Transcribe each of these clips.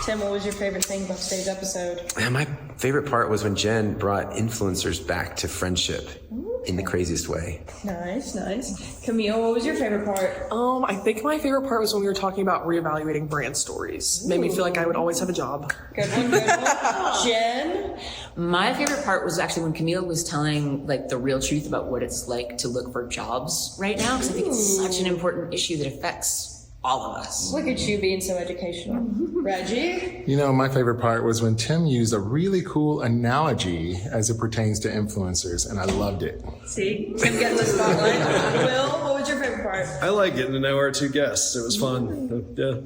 Tim, what was your favorite thing about today's episode? And my favorite part was when Jenn brought influencers back to friendship in the craziest way. Nice. Camille, what was your favorite part? I think my favorite part was when we were talking about reevaluating brand stories. Made me feel like I would always have a job. Good one. Jen? My favorite part was actually when Camille was telling like the real truth about what it's like to look for jobs right now, because I think it's such an important issue that affects all of us. Look at you being so educational. Reggie? You know, my favorite part was when Tim used a really cool analogy as it pertains to influencers, and I loved it. See? Tim getting the spotlight. Will, what was your favorite part? I like getting to know our two guests. It was fun. Yeah.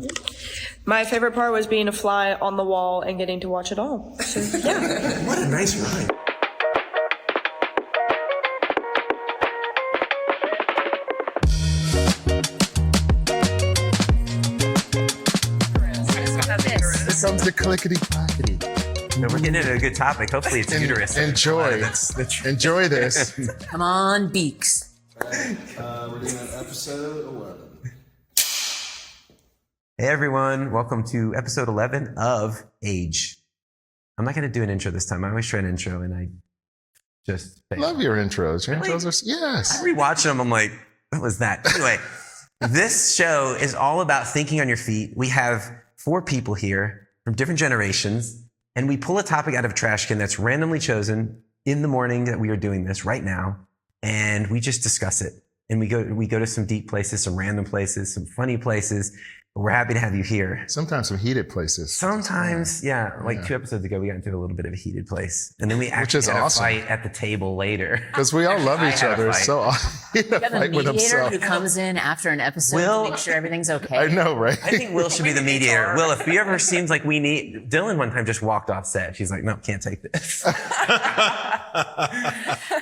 My favorite part was being a fly on the wall and getting to watch it all. So, yeah. What a nice ride. Here comes the clickety-clackety. No, we're getting into a good topic. Hopefully it's uterus. Enjoy this. Come on, Beaks. We're doing episode 11. Hey everyone, welcome to episode 11 of Age. I'm not going to do an intro this time. I always try an intro and I just fail. Love your intros. Your Really? intros are, yes. I rewatch them. I'm like, what was that? Anyway, this show is all about thinking on your feet. We have 4 people here from different generations, and we pull a topic out of a trash can that's randomly chosen in the morning that we are doing this right now, and we just discuss it. And we go to some deep places, some random places, some funny places. But we're happy to have you here. Sometimes some heated places. Sometimes, yeah. Like 2 episodes ago, we got into a little bit of a heated place, and then we actually had awesome. a fight at the table later. Because we all love I each had a other. fight. So he had a You have a fight with mediator himself. who comes in after an episode Will- to make sure everything's okay. I know, right? I think Will should be the mediator. Will, if you ever seems like we need, Dylan one time just walked off set. She's like, no, can't take this.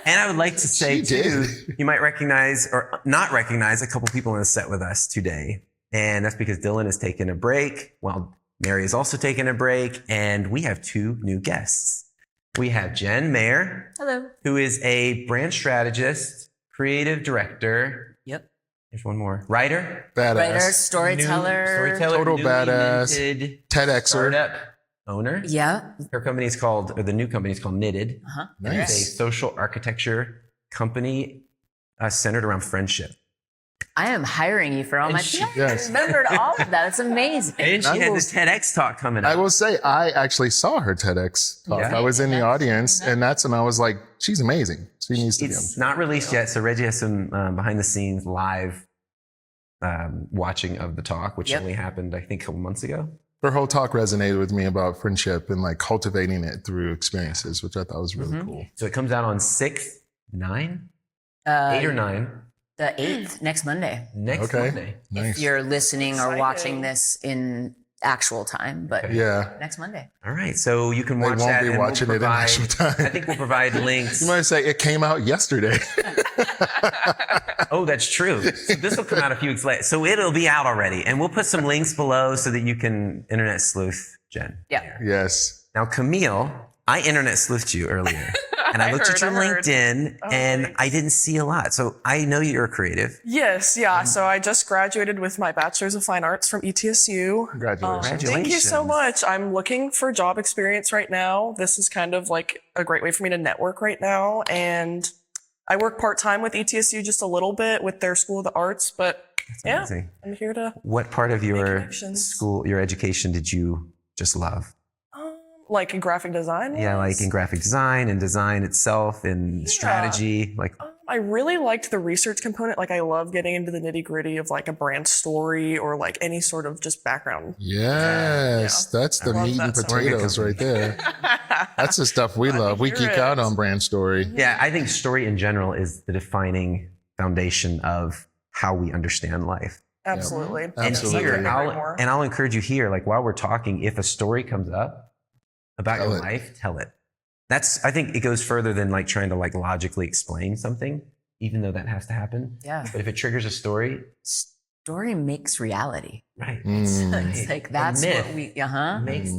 And I would like to say She too, did. you might recognize or not recognize a couple people on the set with us today. And that's because Dylan is taking a break while Mary is also taking a break. And we have 2 new guests. We have Jenn Mayer, Hello. who is a brand strategist, creative director. Yep. There's one more. Writer. Badass. Writer, storyteller. newly Total badass. minted TEDxer. startup owner. Yeah. Her company is called, or the new company is called Knitted. Uh-huh. And it's a Nice. social architecture company centered around friendship. I am hiring you for all And my she- PR. yes. I remembered all of that. It's amazing. And she I had will- this TEDx talk coming up. I will say, I actually saw her TEDx talk. Yeah. I was in the audience, and I was like, she's amazing. She needs to be on. It's not released yet, so Reggie has some behind the scenes live watching of the talk, which Yep. only happened, I think, a couple months ago. Her whole talk resonated with me about friendship and like cultivating it through experiences, which I thought was really cool. So it comes out on 6th, 9, 8 Uh, or 9 the 8th, next Monday. next Okay. Monday. Nice. If you're listening or Exciting. watching this in actual time, but Yeah. next Monday. All right, so you can They watch won't that. be and watching it in actual time. I think we'll provide links. You might say it came out yesterday. Oh, that's true. So this will come out a few weeks later. So it'll be out already. And we'll put some links below so that you can internet sleuth Jenn. Yeah. Yes. Now, Camille, I internet sleuthed you earlier. And I looked at your I heard. LinkedIn and thanks. I didn't see a lot. So I know you're a creative. Yes, yeah. So I just graduated with my Bachelor's of Fine Arts from ETSU. Congratulations. Thank you so Congratulations. much. I'm looking for job experience right now. This is kind of like a great way for me to network right now. And I work part-time with ETSU just a little bit with their School of the Arts, but yeah, Amazing. I'm here to What part of your connections. school, your education did you just love? like in graphic design. Yeah, like in was. graphic design and design itself and strategy. Like, I really liked the research component. Like I love getting into the nitty gritty of like a brand story or like any sort of just background. Yes. That's the I love meat and that so much. potatoes right there. That's the stuff we love. We hear geek it. out on brand story. yeah, I think story in general is the defining foundation of how we understand life. Absolutely. And And Absolutely. here, Couldn't agree more. I'll encourage you here, like while we're talking, if a story comes up about Tell your it. life, tell it. I think it goes further than like trying to like logically explain something, even though that has to happen. Yeah. But if it triggers a story, Story makes reality. right, Mm. It's like that's myth what we, uh-huh. makes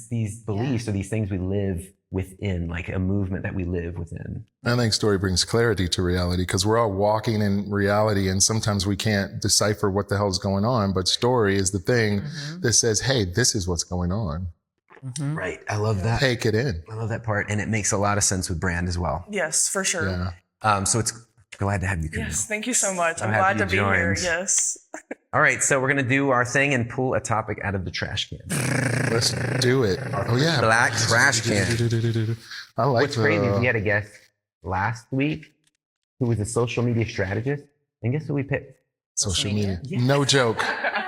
these beliefs or these things we live within, like a movement that we live within. I think story brings clarity to reality because we're all walking in reality and sometimes we can't decipher what the hell's going on. But story is the thing that says, hey, this is what's going on. Right. I love that. Take it in. I love that part. And it makes a lot of sense with brand as well. Yes, for sure. Yeah. So it's glad to have you, Camille. Yes, thank you so much. I'm happy glad to you be here. joined. Yes. All right. So we're going to do our thing and pull a topic out of the trash can. Let's do it. Oh, yeah. Black trash can. I like What's crazy is we had a guest last week who was a social media strategist. And guess who we picked? social media. No joke.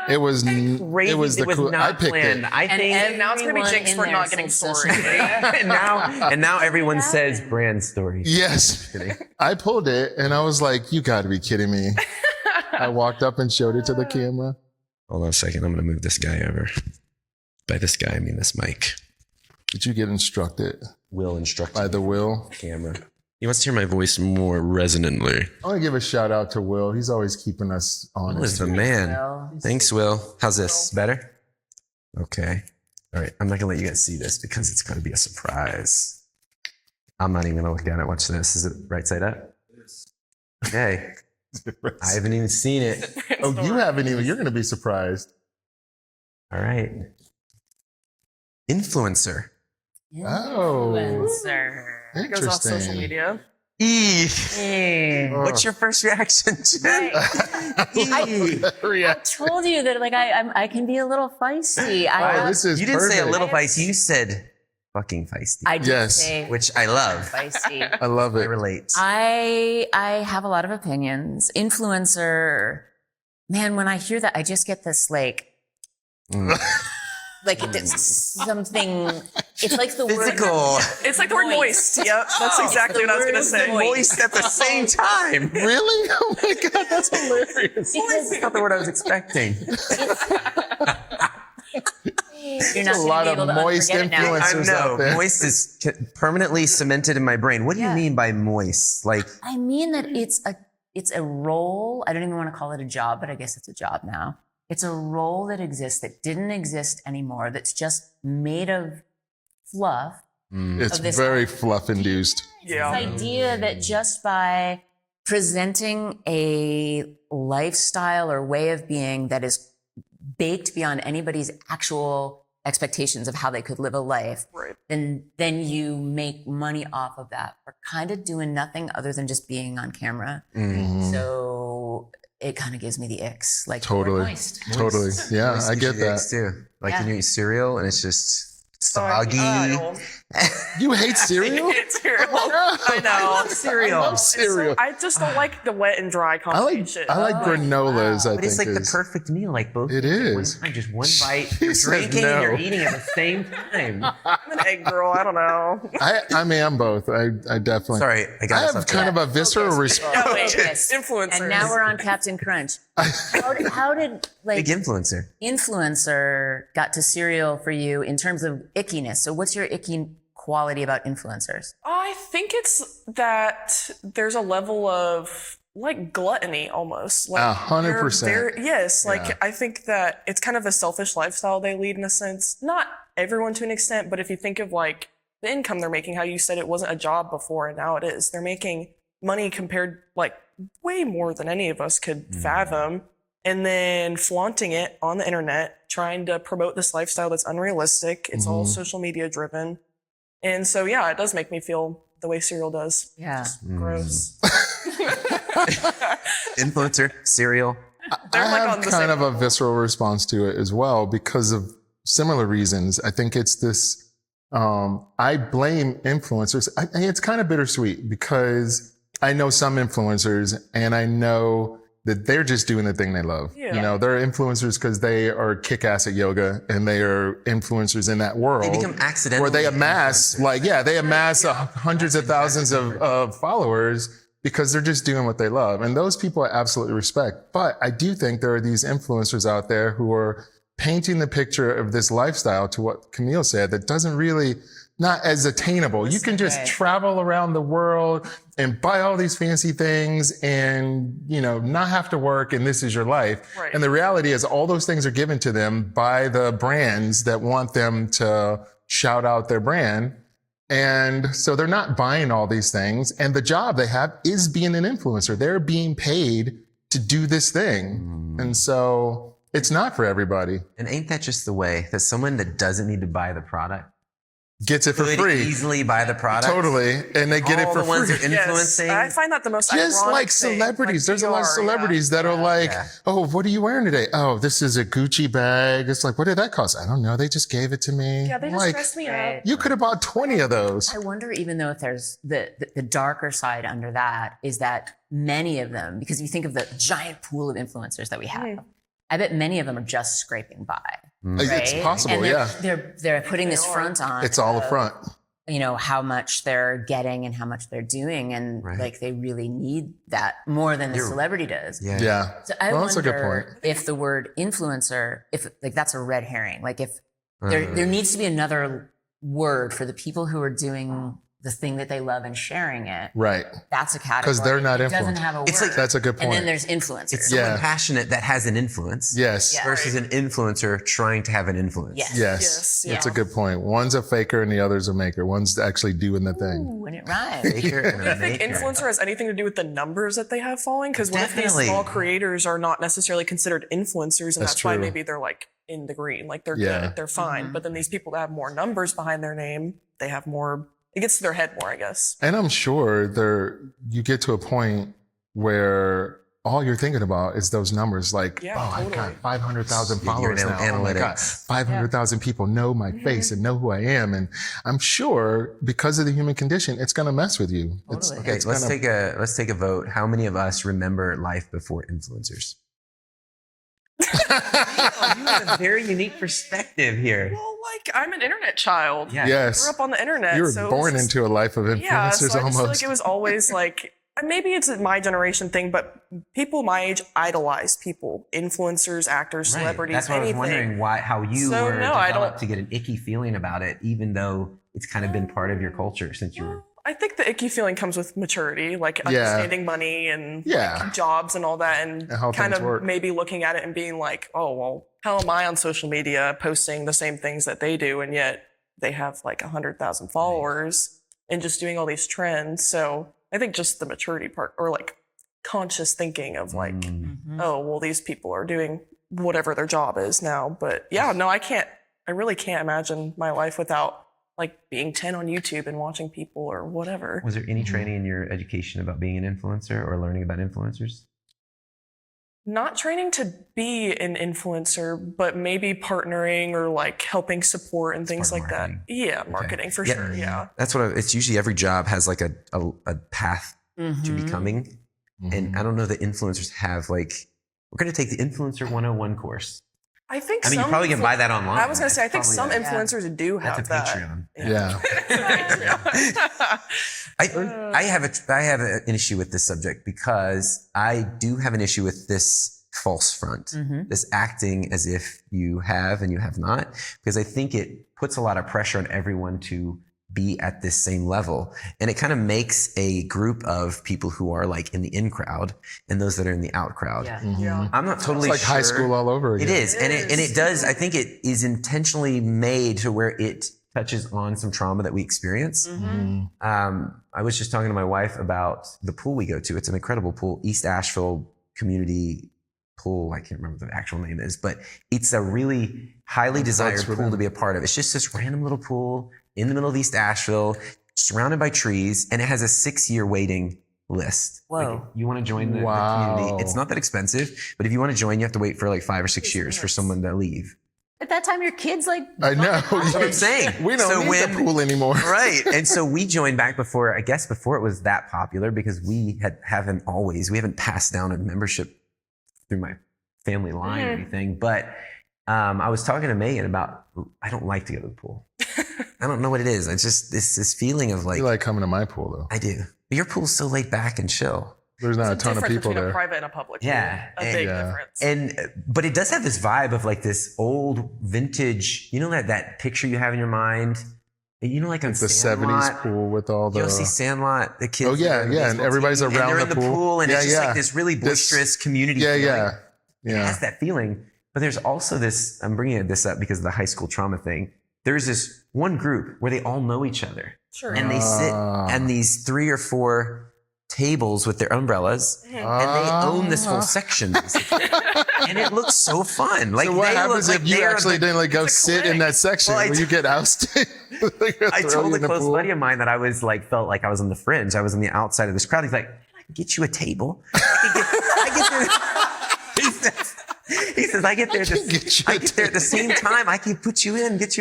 It was Crazy. it was the cool. I picked planned. it. I think And now it's gonna be jinxed for not getting story. and now everyone says brand stories. Yes. I pulled it and I was like, you got to be kidding me. I walked up and showed it to the camera. Hold on a second. I'm going to move this guy over. By this guy, I mean this mic. Did you get instructed Will instruct by the Will? camera. He wants to hear my voice more resonantly. I want to give a shout out to Will. He's always keeping us Will is honest. the man. Thanks, Will. How's this? Better? Okay. All right. I'm not going to let you guys see this because it's going to be a surprise. I'm not even going to look at it. Watch this. Is it right side up? Okay. I haven't even seen it. Oh, you haven't even. You're going to be surprised. All right. Influencer. Oh, It goes off social interesting. media. What's your first reaction, Jenn? Yeah. Told you that like I can be a little feisty. Oh, this is You didn't say a perfect. little feisty. You said fucking feisty, I did Yes. say which I love. feisty. I love I it. relate. I have a lot of opinions. Influencer, man, when I hear that, I just get this like it's something. It's like the Physical. word. It's like the word moist. Yep, that's exactly what I was gonna say. Moist at the same time. Really? Oh my God, that's hilarious. That's not the word I was expecting. You're not a going lot to be of able to moist unforget it now. I influencers know. out there. Moist is permanently cemented in my brain. What do you Yeah. mean by moist? Like, I mean that it's a role. I don't even want to call it a job, but I guess it's a job now. It's a role that exists that didn't exist anymore. That's just made of fluff. It's Of this- very fluff induced. Yeah. This idea that just by presenting a lifestyle or way of being that is baked beyond anybody's actual expectations of how they could live a life, Right. then you make money off of that. We're kind of doing nothing other than just being on camera. So it kind of gives me the icks. Like Totally. moist. Totally. Yeah, moist I gives get you the icks that. too. Like Yeah. when you eat cereal and it's just soggy. You hate cereal? It's cereal. I know. cereal. I love cereal. I just don't like the wet and dry I like combination. granolas. I But it's think like the is. perfect meal. Like both. It at is. One time, just one bite. You're says drinking and you're no. eating at the same time. I'm an egg girl. I don't know. I mean, I'm both. I definitely. Sorry, I got I us have off kind track. of a visceral respect. Oh, wait, Focus. influencers. And now we're on Captain Crunch. How did like Big influencer. influencer got to cereal for you in terms of ickiness? So what's your icky quality about influencers? I think it's that there's a level of like gluttony almost. Like 100%. Yes, like Yeah. I think that it's kind of a selfish lifestyle they lead in a sense. Not everyone to an extent, but if you think of like the income they're making, how you said it wasn't a job before and now it is. They're making money compared like way more than any of us could fathom. And then flaunting it on the internet, trying to promote this lifestyle that's unrealistic. It's all social media driven. And so, yeah, it does make me feel the way cereal does. Yeah. Gross. Influencer, cereal. They're I like have on the kind same of a level. visceral response to it as well because of similar reasons. I think it's this. I blame influencers. It's kind of bittersweet because I know some influencers and I know that they're just doing the thing they love. Yeah. You know, they're influencers because they are kick-ass at yoga and they are influencers in that world. They become accidental. where they amass hundreds of thousands of followers because they're just doing what they love. And those people I absolutely respect. But I do think there are these influencers out there who are painting the picture of this lifestyle, to what Camille said, that doesn't really, not as attainable. You can just Right. travel around the world and buy all these fancy things and, not have to work, and this is your life. Right. And the reality is all those things are given to them by the brands that want them to shout out their brand. And so they're not buying all these things. And the job they have is being an influencer. They're being paid to do this thing. And so it's not for everybody. And ain't that just the way that someone that doesn't need to buy the product Gets it for could free. easily buy the product? Totally. And they get it All for the ones free. that are influencing. Yes, I find that the most Just ironic like thing, celebrities. like There's a lot of PR, celebrities that are like, Yeah. oh, what are you wearing today? Oh, this is a Gucci bag. It's like, what did that cost? I don't know. They just gave it to me. Yeah, they just like, dressed me Right. up. you could have bought 20 of those. I wonder, even though if there's the darker side under that, is that many of them, because you think of the giant pool of influencers that we have, I bet many of them are just scraping by. It's Right? possible, and yeah. They're putting this front on. It's all a of, front. You know, how much they're getting and how much they're doing. And Right. like they really need that more than the celebrity does. Yeah. Yeah. So I Well, that's a good wonder if the word influencer, if like that's a red herring, like if there needs to be another word for the people who are doing the thing that they love and sharing it. Right. That's a category. 'Cause they're not It doesn't influenced. have a word. It's like- That's a good And point. then there's influencers. It's someone Yeah. passionate that has an influence Yes. Yeah. versus an influencer trying to have an influence. Yes. Yes. Yes, That's yeah. a good point. One's a faker and the other's a maker. One's actually doing the thing. Ooh, and it rhymes. Faker and a Do you think maker. influencer has anything to do with the numbers that they have following? Because what if Definitely. these small creators are not necessarily considered influencers, and That's that's why true. maybe they're like in the green, like they're Yeah. good, they're fine. But then these people that have more numbers behind their name, they have more. It gets to their head more, I guess. And I'm sure you get to a point where all you're thinking about is those numbers. Like, Yeah, oh, I've got totally. 500,000 You're followers in now. Oh my God, analytics. 500,000 people know my face and know who I am. And I'm sure because of the human condition, it's going to mess with you. It's, Okay, it's let's gonna- take a vote. How many of us remember life before influencers? Oh, you have a very unique perspective here. Well, like I'm an internet child. Yeah. I Yes. grew up on the internet. You were so it born was just- into a life of influencers Yeah, so I just feel almost. like it was always like, and maybe it's a my generation thing, but people my age idolize people, influencers, actors, celebrities, That's why anything. I was wondering how you So, were no, I developed don't- to get an icky feeling about it, even though it's kind of been part of your culture since you were. I think the icky feeling comes with maturity, like understanding money and Yeah. like, jobs and all that, and how kind things of work. maybe looking at it and being like, oh, well, how am I on social media posting the same things that they do, and yet they have like 100,000 followers and just doing all these trends. So I think just the maturity part, or like conscious thinking of like, oh, well, these people are doing whatever their job is now. But yeah, no, I really can't imagine my life without like being 10 on YouTube and watching people or whatever. Was there any training in your education about being an influencer or learning about influencers? Not training to be an influencer, but maybe partnering or like helping support and things part like of that. marketing. Yeah, marketing for Yeah. sure. Yeah. That's what it's usually. Every job has like a path Mm-hmm. to becoming, and I don't know that influencers have like. We're going to take the Influencer 101 course. I think I mean, you some probably can buy that online. I was going to say, I think That's some probably influencers do have That's a that. Patreon. Yeah. I have an issue with this subject because I do have an issue with this false front, this acting as if you have and you have not, because I think it puts a lot of pressure on everyone to be at this same level. And it kind of makes a group of people who are like in the in crowd and those that are in the out crowd. Yeah. I'm not totally It's like high sure. school all over again. It is. And it does. I think it is intentionally made to where it touches on some trauma that we experience. I was just talking to my wife about the pool we go to. It's an incredible pool, East Asheville Community Pool. I can't remember what the actual name is, but it's a really highly desired for pool them. to be a part of. It's just this random little pool in the middle of East Asheville, surrounded by trees, and it has a 6-year waiting list. Whoa. Like, you want to join the Wow. community. It's not that expensive, but if you want to join, you have to wait for like 5 or 6 years for someone to leave. At that time, your kid's like, I know. That's what I'm saying. We don't So need when- the pool anymore. Right. And so we joined back before it was that popular, because we haven't passed down a membership through my family line or anything. But I was talking to Megan about, I don't like to go to the pool. I don't know what it is. It's just this feeling of like, You like coming to my pool though. I do. But your pool's so laid back and chill. There's not a There's ton of difference people between a there. private and a public. Yeah. A And- big Yeah. difference. But it does have this vibe of like this old vintage, you know, that picture you have in your mind, and you know, like on The Sandlot, 70s pool with all You'll the. see Sandlot, the kids. Oh, yeah, that are in the yeah, and baseball everybody's team, around and they're the in the pool. pool, and Yeah, it's just yeah. like this really boisterous community. Yeah, feeling. yeah. It Yeah. has that feeling. But there's also this, I'm bringing this up because of the high school trauma thing. There's this one group where they all know each other. Sure. and they sit on these 3 or 4 tables with their umbrellas, and they own this whole section, basically. And it looks so fun. Like, So what they happens look if like you they're actually didn't like go sit in that section Well, where you get ousted? I told a close buddy of mine that I was like, felt like I was on the fringe. I was on the outside of this crowd. He's like, I can get you a table. He says, I get there at the same time. I can get you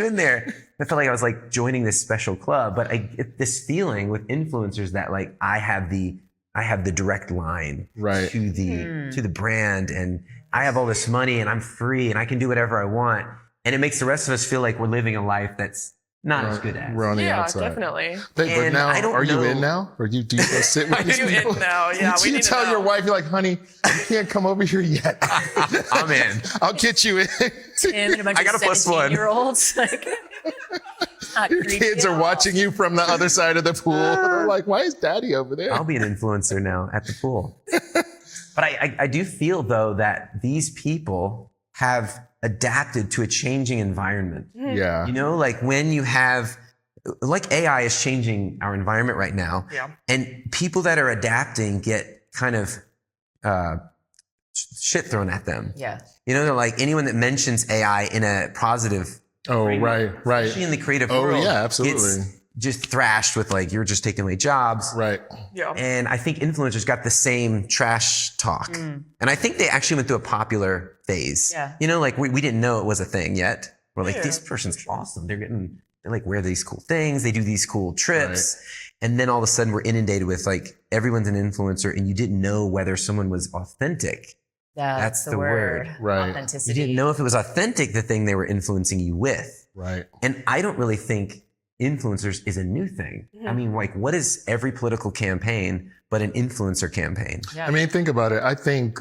in there. I felt like I was like joining this special club, but I get this feeling with influencers that like I have the direct line Right. to the brand, and I have all this money and I'm free and I can do whatever I want. And it makes the rest of us feel like we're living a life that's not as good as. We're on the Yeah, outside. definitely. But And now, I don't are you know- in now? Or do you go sit with Are these you in people? now? Yeah, we you need to tell know. your wife, you're like, honey, you can't come over here yet. I'm in. I'll get you in. Tim and a bunch I got of a +1. 17-year-olds. Like, not Your creepy kids at are all. watching you from the other side of the pool. They're like, why is daddy over there? I'll be an influencer now at the pool. But I do feel though that these people have adapted to a changing environment. Yeah. You know, like when you have, like AI is changing our environment right now. Yeah. And people that are adapting get kind of shit thrown at them. Yeah. You know, they're like anyone that mentions AI in a positive, Oh, right. especially in the creative Oh, world, yeah, absolutely. gets just thrashed with like, you're just taking away jobs. Right. Yeah. And I think influencers got the same trash talk. And I think they actually went through a popular phase. Yeah. You know, like we didn't know it was a thing yet. We're like, Yeah, this person's awesome. They like wear these cool things. They do these cool trips. And then all of a sudden we're inundated with like, everyone's an influencer and you didn't know whether someone was authentic. That's the word. Right. You Authenticity. didn't know if it was authentic, the thing they were influencing you with. Right. And I don't really think influencers is a new thing. I mean, like, what is every political campaign but an influencer campaign? Yeah. I mean, think about it. I think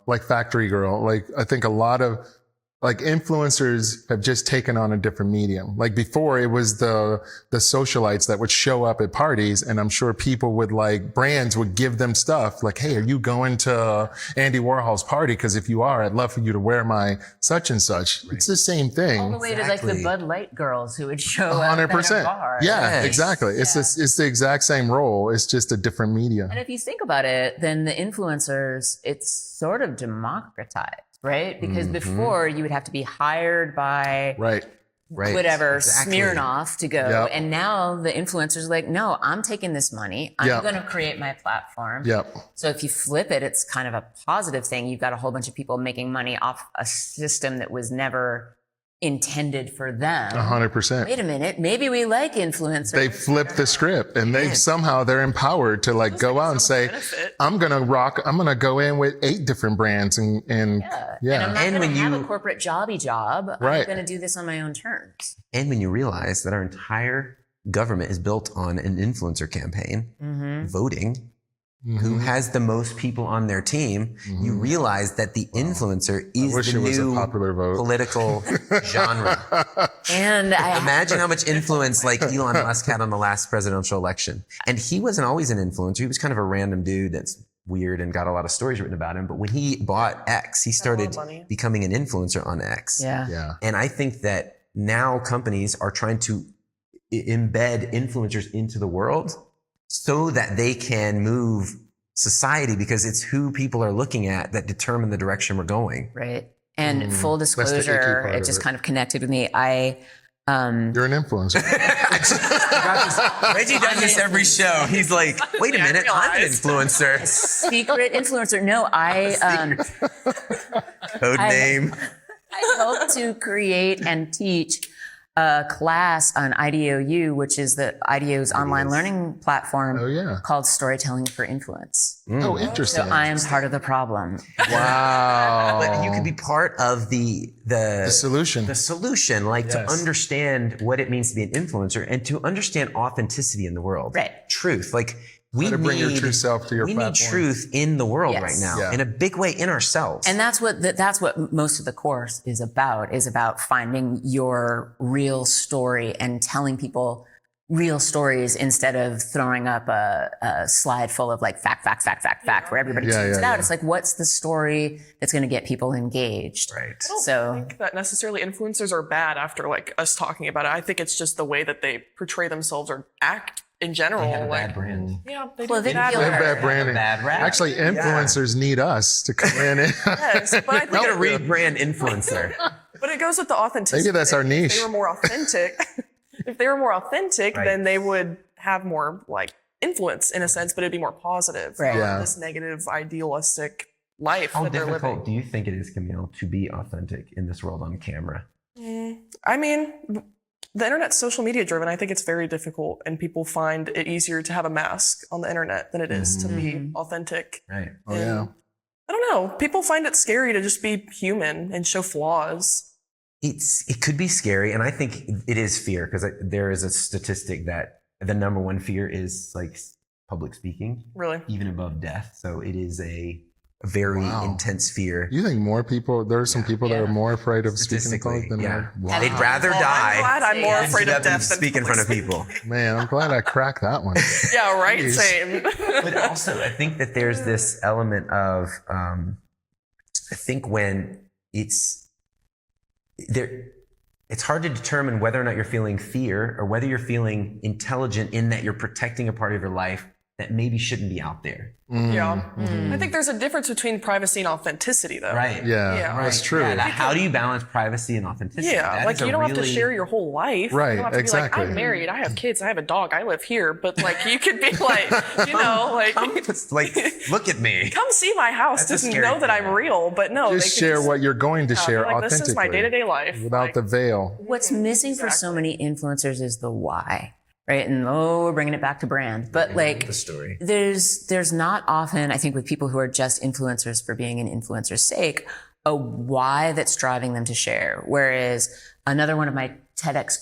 like Factory Girl, like I think a lot of like influencers have just taken on a different medium. Like before it was the socialites that would show up at parties, and I'm sure people would like, brands would give them stuff like, hey, are you going to Andy Warhol's party? Because if you are, I'd love for you to wear my such and such. It's the same thing. all the way to like Exactly. the Bud Light girls who would show up at a 100%. bar. Yeah, Yes. exactly. It's the exact same role. It's just a different media. And if you think about it, then the influencers, it's sort of democratized, right? Because before you would have to be hired by Right. Right. whatever Exactly. Smirnoff to go. Yep. And now the influencers are like, no, I'm taking this money. I'm Yep. going to create my platform. Yep. So if you flip it, it's kind of a positive thing. You've got a whole bunch of people making money off a system that was never intended for them. 100%. Wait a minute, maybe we like influencers. They flip the script and they're empowered to like go out and say, benefit. I'm going to go in with 8 different brands and And I'm yeah. not And going when to have you- a corporate jobby job. Right. I'm going to do this on my own terms. And when you realize that our entire government is built on an influencer campaign, voting, who has the most people on their team, you realize that the influencer is wish the it was a new popular vote. political genre. And I Imagine how much influence like Elon Musk had on the last presidential election. And he wasn't always an influencer. He was kind of a random dude that's weird and got a lot of stories written about him. But when he bought X, he started money. becoming an influencer on X. yeah. Yeah. And I think that now companies are trying to embed influencers into the world so that they can move society, because it's who people are looking at that determine the direction we're going. Right. And full the icky disclosure, part it of just it. kind of connected with me. You're an influencer. Reggie does this every show. He's like, wait a minute, I'm an influencer. Secret influencer. No, Code name. I hope to create and teach a class on IDOU, which is the IDEO's online learning platform Oh, yeah. called Storytelling for Influence. Oh, interesting. So I am part of the problem. Wow. But you could be part of the solution. the solution, like to Yes. understand what it means to be an influencer and to understand authenticity in the world. Right. Truth. Like we to bring your need true self to your we platform. need truth in the world Yes. right now, Yeah. in a big way in ourselves. And that's what most of the course is about finding your real story and telling people real stories instead of throwing up a slide full of like fact, where everybody tunes it out. It's like, what's the story that's going to get people engaged? Right. I don't think that necessarily influencers are bad after like us talking about it. I think it's just the way that they portray themselves or act in general. They have a like, bad brand. yeah, they Well, do they bad feel They have rap. bad branding. Bad rap. Actually, influencers need us to come in. Yes, but I think We gotta rebrand influencer. But it goes with the authenticity. Maybe that's our If niche. they were more authentic, if they were more authentic, Right. then they would have more like influence in a sense, but it'd be more positive. Right. Not Yeah. This negative, idealistic life How that they're difficult living. do you think it is, Camille, to be authentic in this world on camera? I mean, the internet's social media driven. I think it's very difficult, and people find it easier to have a mask on the internet than it is to be authentic. Right. Oh, yeah. And I don't know. People find it scary to just be human and show flaws. It could be scary, and I think it is fear, because there is a statistic that the number one fear is like public speaking, Really. even above death. So it is a very Wow. intense fear. You think more people, there are some people that are more afraid of speaking in public than yeah. Wow. They'd rather I'm die glad I'm more Yeah. afraid than of death than speak in front of public people. Man, I'm glad I cracked that one. speaking. Yeah, right. Jeez. Same. But also, I think that there's this element of, I think when it's there, it's hard to determine whether or not you're feeling fear or whether you're feeling intelligent in that you're protecting a part of your life that maybe shouldn't be out there. Yeah. I think there's a difference between privacy and authenticity, though. Right. Yeah, Yeah, that's right. true. Yeah, how do you balance privacy and authenticity? Yeah, That like is a you don't have to really- share your whole life. Right, You don't have to exactly. be like, I'm married, I have kids, I have a dog, I live here. But like, you could be like, you know, like, like, look at me. come see my house. That's a Just scary know that thing. I'm real. But no, Just they could share what you're going to yeah, share be like, authentically. This is my day-to-day life. Without Like, the veil. What's missing for so many influencers is the why, right? And we're bringing it back to brand, but like The story. there's not often, I think, with people who are just influencers for being an influencer's sake, a why that's driving them to share. Whereas another one of my TEDx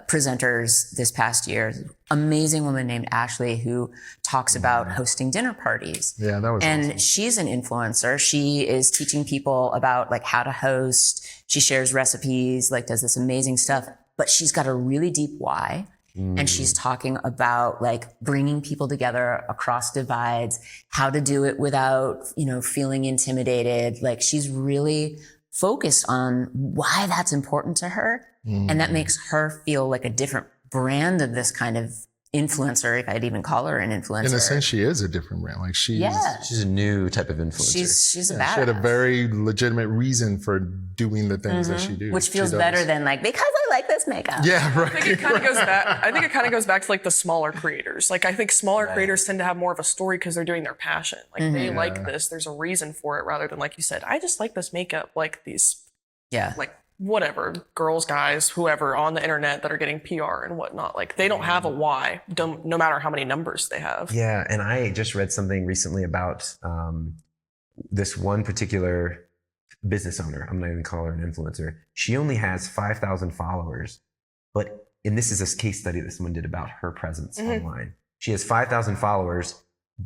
presenters this past year, amazing woman named Ashley, who talks about hosting dinner parties. Yeah, that was And awesome. she's an influencer. She is teaching people about like how to host. She shares recipes, like does this amazing stuff, but she's got a really deep why. And she's talking about like bringing people together across divides, how to do it without, feeling intimidated. Like she's really focused on why that's important to her. And that makes her feel like a different brand of this kind of influencer, if I'd even call her an influencer. In a sense, she is a different brand. Like she's, Yeah. She's a new type of influencer. She's a yeah, she had a badass. very legitimate reason for doing the things that she do. Which she feels does. better than like, because I like this makeup. Yeah, right. I think it kind of goes back. I think it kind of goes back to like the smaller creators. Like I think smaller creators tend to have more of a story because they're doing their passion. Like they like this. There's a reason for it rather than like you said, I just like this makeup. Like these, Yeah. like whatever girls, guys, whoever on the internet that are getting PR and whatnot. Like they don't have a why. No matter how many numbers they have. Yeah, and I just read something recently about this one particular business owner. I'm not even calling her an influencer. She only has 5,000 followers, and this is a case study that someone did about her presence online. She has 5,000 followers,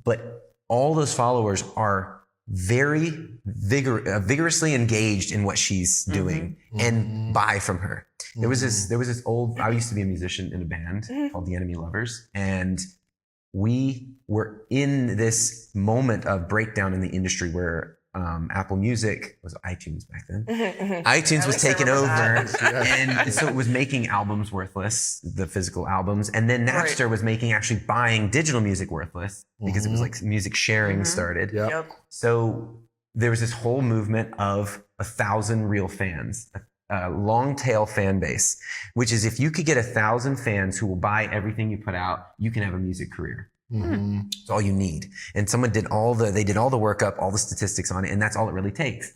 but all those followers are very vigorously engaged in what she's doing and buy from her. There was this old, I used to be a musician in a band called The Enemy Lovers, and we were in this moment of breakdown in the industry where Apple Music was iTunes back then. iTunes was taken over, and so it was making albums worthless, the physical albums, and then Napster was making actually buying digital music worthless because it was like music sharing started. Yep. Yep. So there was this whole movement of 1,000 real fans, a long tail fan base, which is if you could get 1,000 fans who will buy everything you put out, you can have a music career. It's all you need. And someone did all the workup, all the statistics on it, and that's all it really takes.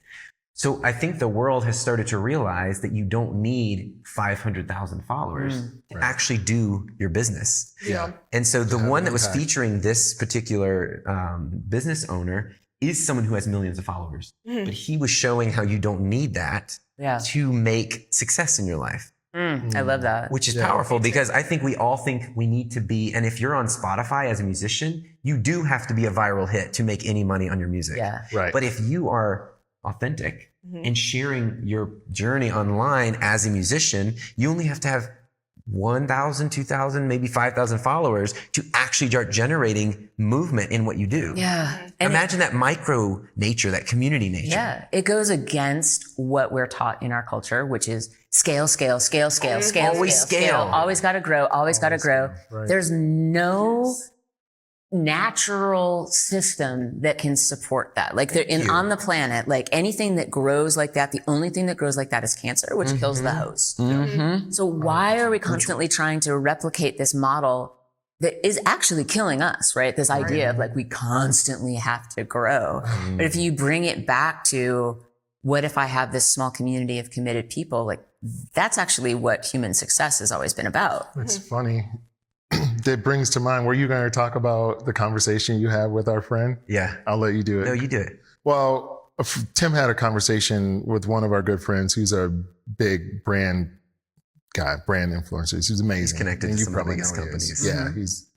So I think the world has started to realize that you don't need 500,000 followers to actually do your business. Yeah. And so the one that was impact. featuring this particular business owner is someone who has millions of followers. But he was showing how you don't need that Yeah. to make success in your life, I love that. which is powerful because I think we all think we need to be, and if you're on Spotify as a musician, you do have to be a viral hit to make any money on your music. Yeah. Right. But if you are authentic and sharing your journey online as a musician, you only have to have 1,000, 2,000, maybe 5,000 followers to actually start generating movement in what you do. Yeah. And Imagine that micro nature, that community nature. yeah, it goes against what we're taught in our culture, which is scale, scale, scale, scale, scale, Always scale. Always got to grow. Always got to grow. Right. There's no natural system that can support that. Like on the planet, like anything that grows like that, the only thing that grows like that is cancer, which kills the host. So why are we constantly trying to replicate this model that is actually killing us, right? This idea of like, we constantly have to grow. But if you bring it back to, what if I have this small community of committed people? Like, that's actually what human success has always been about. It's funny. That brings to mind, were you going to talk about the conversation you had with our friend? Yeah. I'll let you do it. No, you do it. Well, Tim had a conversation with one of our good friends who's a big brand guy, brand influencer. He's amazing. He's connected And to you some of the probably biggest know who he is. companies.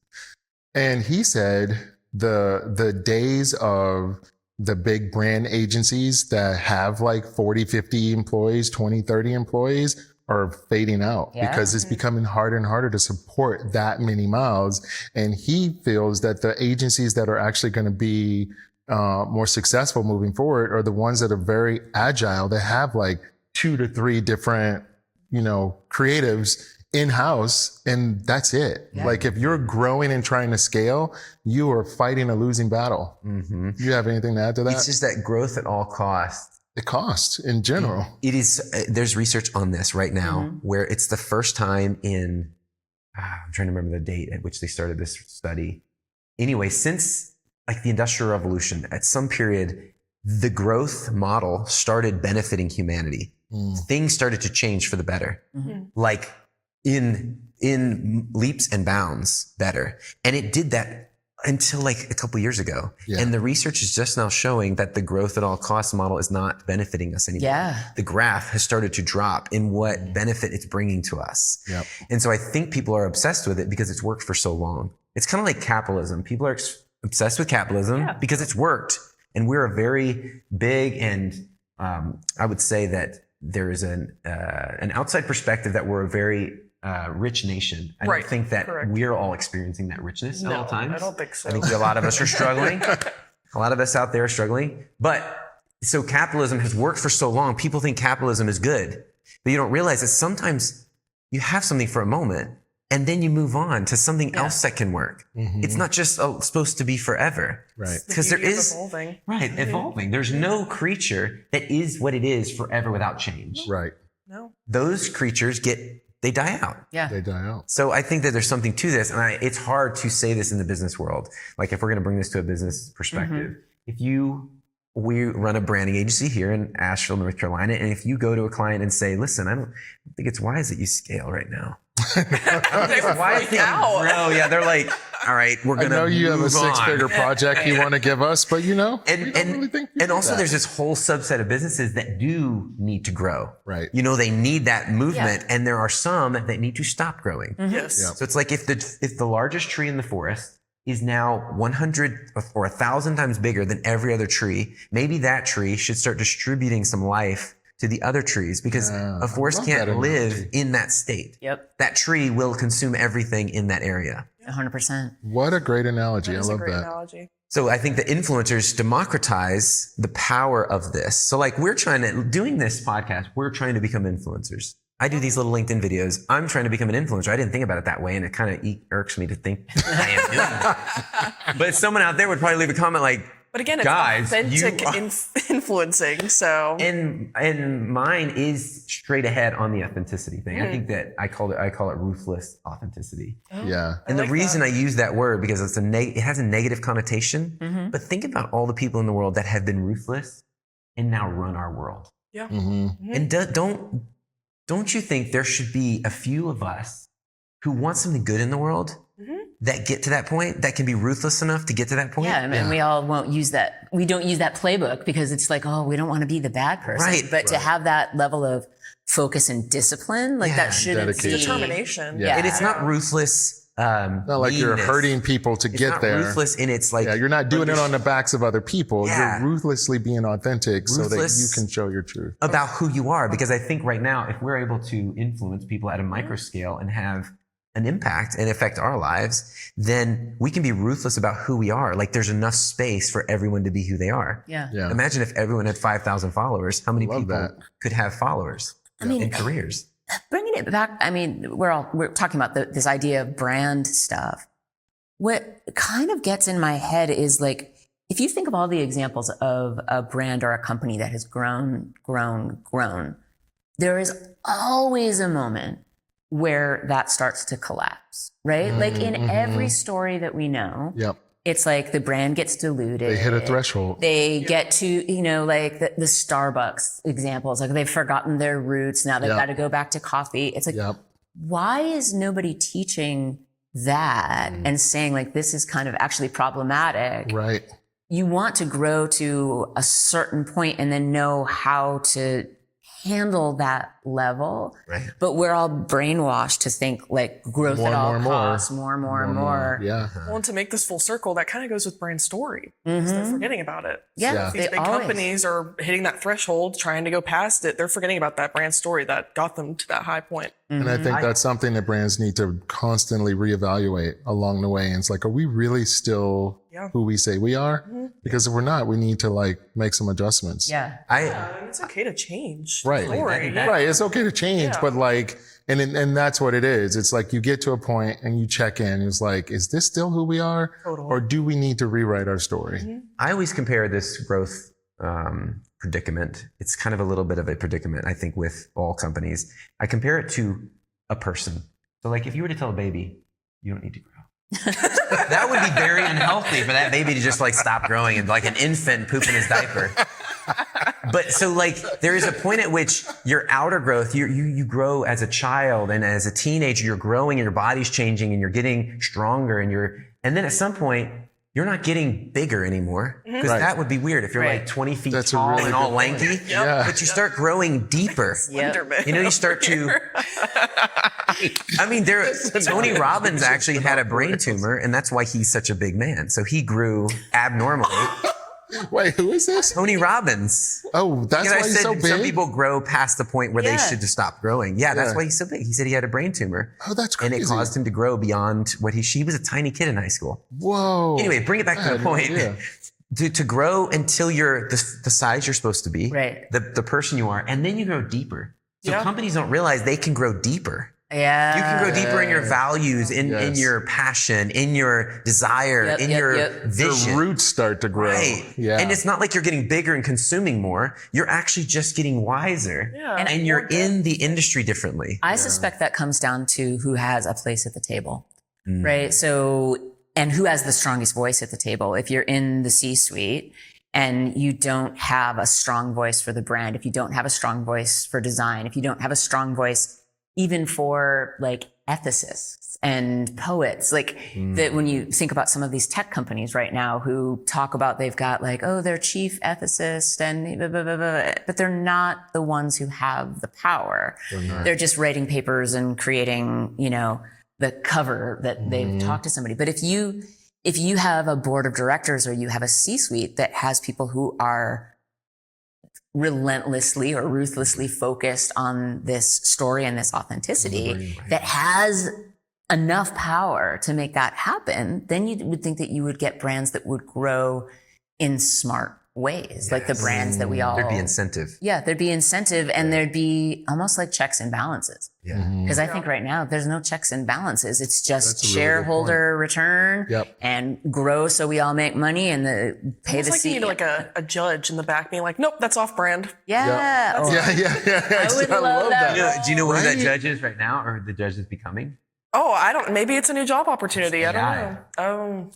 Yeah, and he said the days of the big brand agencies that have like 40, 50 employees, 20, 30 employees are fading out because it's becoming harder and harder to support that many mouths. And he feels that the agencies that are actually going to be more successful moving forward are the ones that are very agile, that have like 2 to 3 different, creatives in-house, and that's it. Like if you're growing and trying to scale, you are fighting a losing battle. Do you have anything to add to that? It's just that growth at all costs. It costs in general. It is, there's research on this right now where it's the first time in, I'm trying to remember the date at which they started this study. Anyway, since like the Industrial Revolution, at some period, the growth model started benefiting humanity. Things started to change for the better. Like in leaps and bounds better. And it did that until like a couple years ago. And the research is just now showing that the growth at all costs model is not benefiting us anymore. The graph has started to drop in what benefit it's bringing to us. And so I think people are obsessed with it because it's worked for so long. It's kind of like capitalism. People are obsessed with capitalism because it's worked. And we're a very big, and I would say that there is an outside perspective that we're a very rich nation. I don't think that we're all experiencing that richness at all times. I don't think so. I think a lot of us are struggling. A lot of us out there are struggling. But so capitalism has worked for so long. People think capitalism is good, but you don't realize that sometimes you have something for a moment and then you move on to something else that can work. It's not just supposed to be forever. Because there is evolving. Evolving. There's no creature that is what it is forever without change. No. Those creatures they die out. They die out. So I think that there's something to this, and it's hard to say this in the business world. Like if we're going to bring this to a business perspective, we run a branding agency here in Asheville, North Carolina, and if you go to a client and say, "Listen, I don't think it's wise that you scale right now." Why is Yeah, they're like, "All right, we're going to." I know you have a move on." 6-figure project you want to give us, but we don't really think you And do also that. there's this whole subset of businesses that do need to grow. They need that movement, and there are some that need to stop growing. Yes. So it's like if the largest tree in the forest is now 100 or 1,000 times bigger than every other tree, maybe that tree should start distributing some life to the other trees, because a forest can't live in that state. That tree will consume everything in that area. 100%. What a great analogy. I love that. Analogy. So I think the influencers democratize the power of this. So like doing this podcast, we're trying to become influencers. I do these little LinkedIn videos. I'm trying to become an influencer. I didn't think about it that way, and it kind of irks me to think I am doing that. But someone out there would probably leave a comment like, But again, it's guys, authentic influencing. So and mine is straight ahead on the authenticity thing. I think that I call it ruthless authenticity. And the reason I use that word because it has a negative connotation. But think about all the people in the world that have been ruthless and now run our world. And don't you think there should be a few of us who want something good in the world that get to that point, that can be ruthless enough to get to that point? And we all won't use that. We don't use that playbook because it's like, oh, we don't want to be the bad person. But to have that level of focus and discipline, like that shouldn't be dedication. determination. Yeah. And it's not ruthless Not like you're meanness. hurting people to It's get not there. ruthless in its like. Yeah, you're not doing it on the backs of other people. Yeah. You're ruthlessly being authentic so that you Ruthless. can show your truth. About who you are, because I think right now, if we're able to influence people at a micro scale and have an impact and affect our lives, then we can be ruthless about who we are. Like there's enough space for everyone to be who they are. Yeah. Yeah. Imagine if everyone had 5,000 followers, how many Love people that. could have followers and careers? Bringing it back, I mean, we're talking about this idea of brand stuff. What kind of gets in my head is like, if you think of all the examples of a brand or a company that has grown, there is always a moment where that starts to collapse, right? Like in every story that we know, Yep. it's like the brand gets diluted. They hit a threshold. They get to, like the Starbucks examples, like they've forgotten their roots. Now they've Yep. got to go back to coffee. It's like, Yep. why is nobody teaching that and saying like, this is kind of actually problematic? Right. You want to grow to a certain point and then know how to handle that level. Right. But we're all brainwashed to think like growth More at and all more and more. costs, more and more. Yeah. Well, and to make this full circle, that kind of goes with brand story. 'Cause They're forgetting about it. Yeah, Yeah. These they big always- companies are hitting that threshold, trying to go past it. They're forgetting about that brand story that got them to that high point. And I think that's something that brands need to constantly reevaluate along the way. And it's like, are we really still who we say we are? Because if we're not, we need to like make some adjustments. Yeah. And it's okay to change. Right. Story. Right. It's okay to change, but like, and that's what it is. It's like you get to a point and you check in. It's like, is this still who we are? Totally. Or do we need to rewrite our story? I always compare this growth predicament. It's kind of a little bit of a predicament, I think, with all companies. I compare it to a person. So like if you were to tell a baby, you don't need to grow. That would be very unhealthy for that baby to just like stop growing and like an infant pooping his diaper. But so like there is a point at which your outer growth, you grow as a child and as a teenager, you're growing and your body's changing and you're getting stronger and then at some point you're not getting bigger anymore because Right. that would be weird if you're Right. like 20 feet That's a tall really and all good point. lanky. Yeah. But you start growing deeper. Wonderman. You know, you start to. I mean, Tony Robbins actually had a brain tumor, and that's why he's such a big man. So he grew abnormally. Wait, who is this? Tony Robbins. Oh, that's Because why I he's said so big? some people grow past the point where they Yeah. should just stop growing. Yeah, that's Yeah. why he's so big. He said he had a brain tumor. Oh, that's And crazy. it caused him to grow beyond what he was a tiny kid in high school. Whoa. Anyway, bring it back I to the had no point. idea. To grow until you're the size you're supposed to be, Right. the person you are, and then you grow deeper. So Yeah. companies don't realize they can grow deeper. Yeah. You can grow deeper in your values, in Yes. your passion, in your desire, Yep, in yep, your yep. Your vision. roots start to grow. Right. Yeah. And it's not like you're getting bigger and consuming more. You're actually just getting wiser. Yeah. And you're in the industry differently. I suspect that comes down to who has a place at the table, Mm. right? So, and who has the strongest voice at the table. If you're in the C-suite and you don't have a strong voice for the brand, if you don't have a strong voice for design, if you don't have a strong voice even for like ethicists and poets, like that when you think about some of these tech companies right now who talk about they've got like, oh, their chief ethicist and blah, blah, blah, blah, but they're not the ones who have the power. They're just writing papers and creating, the cover that they've talked to somebody. But if you have a board of directors or you have a C-suite that has people who are relentlessly or ruthlessly focused on this story and this authenticity that has enough power to make that happen, then you would think that you would get brands that would grow in smart ways, like the brands that we all... There'd be incentive. Yeah, there'd be incentive and there'd be almost like checks and balances. Yeah. Because I think right now there's no checks and balances. It's just That's a really good shareholder return Yep. and grow so we all make money and pay It's the like you need CEO. like a judge in the back being like, nope, that's off brand. Yeah. Oh, Yeah. I would love that. Do you know who that Right? judge is right now or the judge is becoming? Oh, I don't, maybe it's a new job opportunity. I don't AI. know.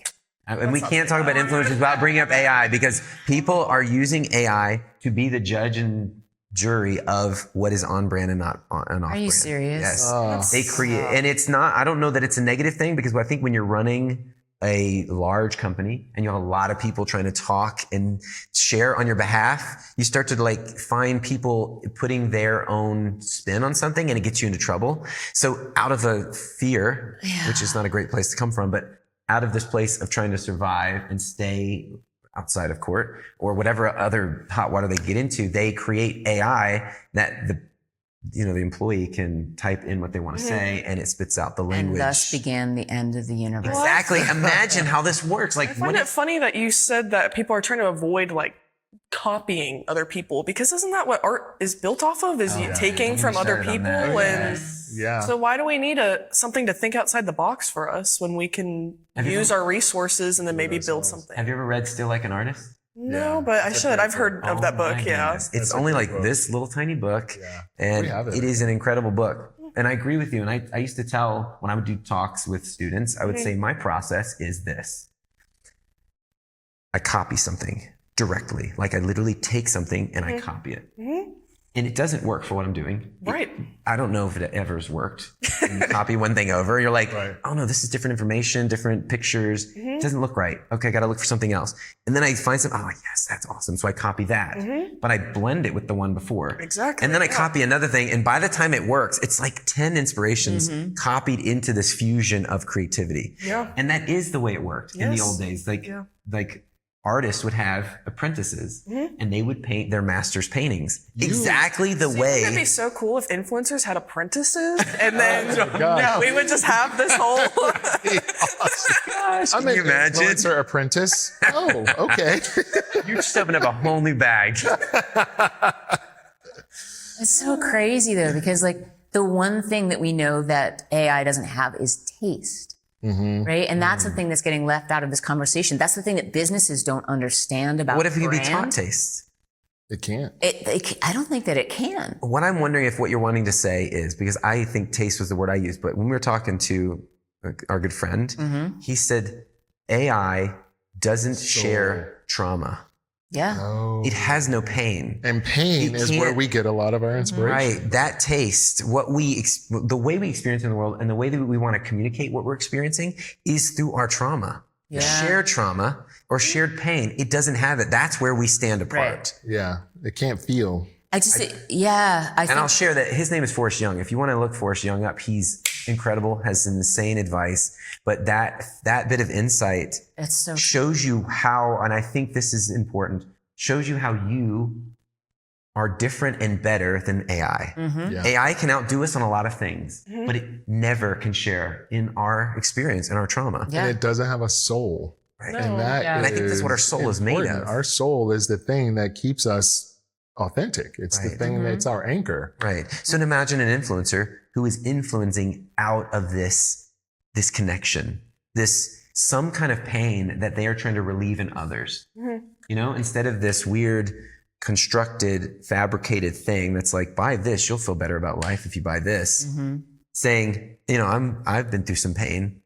And we can't talk about influencers without bringing up AI because people are using AI to be the judge and jury of what is on brand and not on and off brand. you serious? Yes. They create, and it's not, I don't know that it's a negative thing because I think when you're running a large company and you have a lot of people trying to talk and share on your behalf, you start to like find people putting their own spin on something and it gets you into trouble. So out of a fear, which is not a great place to come from, but out of this place of trying to survive and stay outside of court or whatever other hot water they get into, they create AI that the employee can type in what they want to say and it spits out the language. And thus began the end of the universe. Exactly. Imagine how this works. Like, I find it funny that you said that people are trying to avoid like copying other people, because isn't that what art is built off of? Is you taking from other people? And Yeah. so why do we need something to think outside the box for us when we can use our resources and then maybe build something? have you ever read Still Like an Artist? No, but I should. I've heard of that book. My Yeah. goodness. It's only like this little tiny book, and We have it. it is an incredible book. And I agree with you. And I used to tell when I would do talks with students, I would say my process is this. I copy something directly. Like I literally take something and I copy it. And it doesn't work for what I'm doing. Right. I don't know if it ever has worked. You copy one thing over, you're like, oh no, this is different information, different pictures. It doesn't look right. Okay, I gotta look for something else. And then I find something, oh yes, that's awesome. So I copy that. But I blend it with the one before. Exactly. And then I copy another thing. And by the time it works, it's like 10 inspirations copied into this fusion of creativity. Yeah. And that is the way it worked in the Yes. old days. Like artists would have apprentices and they would paint their master's paintings exactly the way. It'd be so cool if influencers had apprentices, and then gosh. we would just have this whole. I'm an influencer apprentice. Oh, okay. You just open up a whole new bag. It's so crazy though, because like the one thing that we know that AI doesn't have is taste. Right. And that's the thing that's getting left out of this conversation. That's the thing that businesses don't understand about. What if it could be taught brand. taste? It can't. I don't think that it can. What I'm wondering if what you're wanting to say is, because I think taste was the word I used, but when we were talking to our good friend, he said AI doesn't share trauma. Yeah. Oh. It has no pain. And pain You is where can't- we get a lot of our inspiration. Right. That taste, the way we experience in the world and the way that we want to communicate what we're experiencing is through our trauma. Yeah. Shared trauma or shared pain. It doesn't have it. That's where we stand apart. Yeah. It can't feel. I And think I'll share that his name is Forrest Young. If you want to look Forrest Young up, he's incredible, has some insane advice. But that bit of insight it's so shows you how, and I think this is important, shows you how you are different and better than AI. Yeah. AI can outdo us on a lot of things, but it never can share in our experience, in our trauma. Yeah. And it doesn't have a soul. Right? And that Yeah. And I think that's what our soul is made important. of. Our soul is the thing that keeps us authentic. It's the Right. thing that's our anchor. Right. So imagine an influencer who is influencing out of this connection, some kind of pain that they are trying to relieve in others. You know, instead of this weird constructed, fabricated thing that's like, buy this, you'll feel better about life if you buy this. Saying, I've been through some pain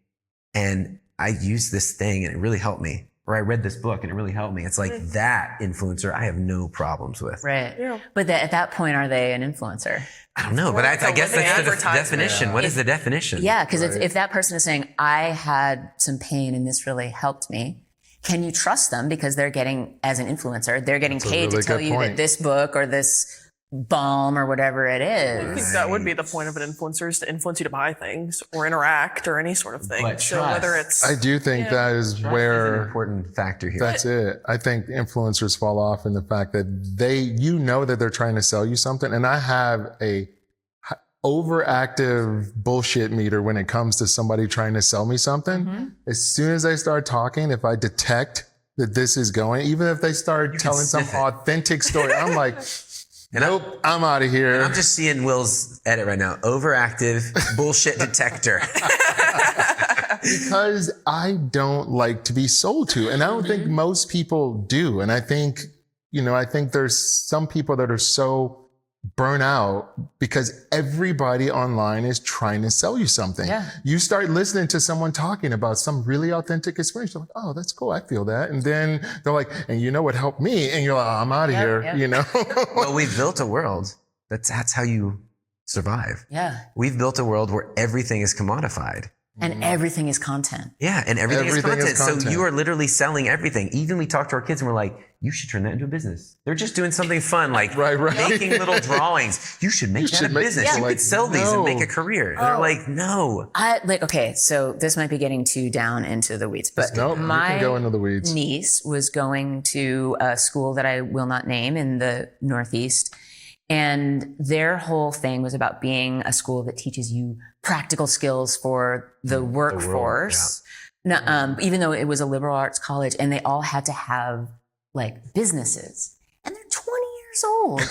and I used this thing and it really helped me. Or I read this book and it really helped me. It's like that influencer I have no problems with. right. Yeah. But at that point, are they an influencer? I don't know, but I guess living that's the advertisement. definition. What is the definition? Yeah, because if that person is saying, I had some pain and this really helped me, can you trust them? Because they're getting, as an influencer, they're getting That's a paid really to tell good you point. that this book or this balm or whatever it I think is. that would be the point of an influencer, is to influence you to buy things or interact or any sort of thing. But So trust. whether it's I do think that is Trust is an where important factor here. that's it. I think influencers fall off in the fact that that they're trying to sell you something. And I have a overactive bullshit meter when it comes to somebody trying to sell me something. As soon as I start talking, if I detect that this is going, even if they start telling some sniff it. authentic story, I'm like, And nope, I'm out of here. I'm just seeing Will's edit right now. Overactive bullshit detector. Because I don't like to be sold to. And I don't think most people do. And I think there's some people that are so burnt out because everybody online is trying to sell you something. Yeah. You start listening to someone talking about some really authentic experience. You're like, oh, that's cool. I feel that. And then they're like, and you know what helped me? And you're like, oh, I'm out of here, yeah. Well, we've built a world. That's how you survive. Yeah. We've built a world where everything is commodified. And everything is content. Yeah, and everything, Everything is is content. So content. you are literally selling everything. Even we talk to our kids and we're like, you should turn that into a business. They're just doing something fun, like Right. making little drawings. You should make that should a make- business. Yeah. You Like, could sell these and no. make a career. And they're like, no. Okay, so this might be getting too down into the weeds, but Nope, you my can go into the weeds. niece was going to a school that I will not name in the Northeast. And their whole thing was about being a school that teaches you practical skills for the workforce. Even though it was a liberal arts college, and they all had to have like businesses, and they're 20 years old,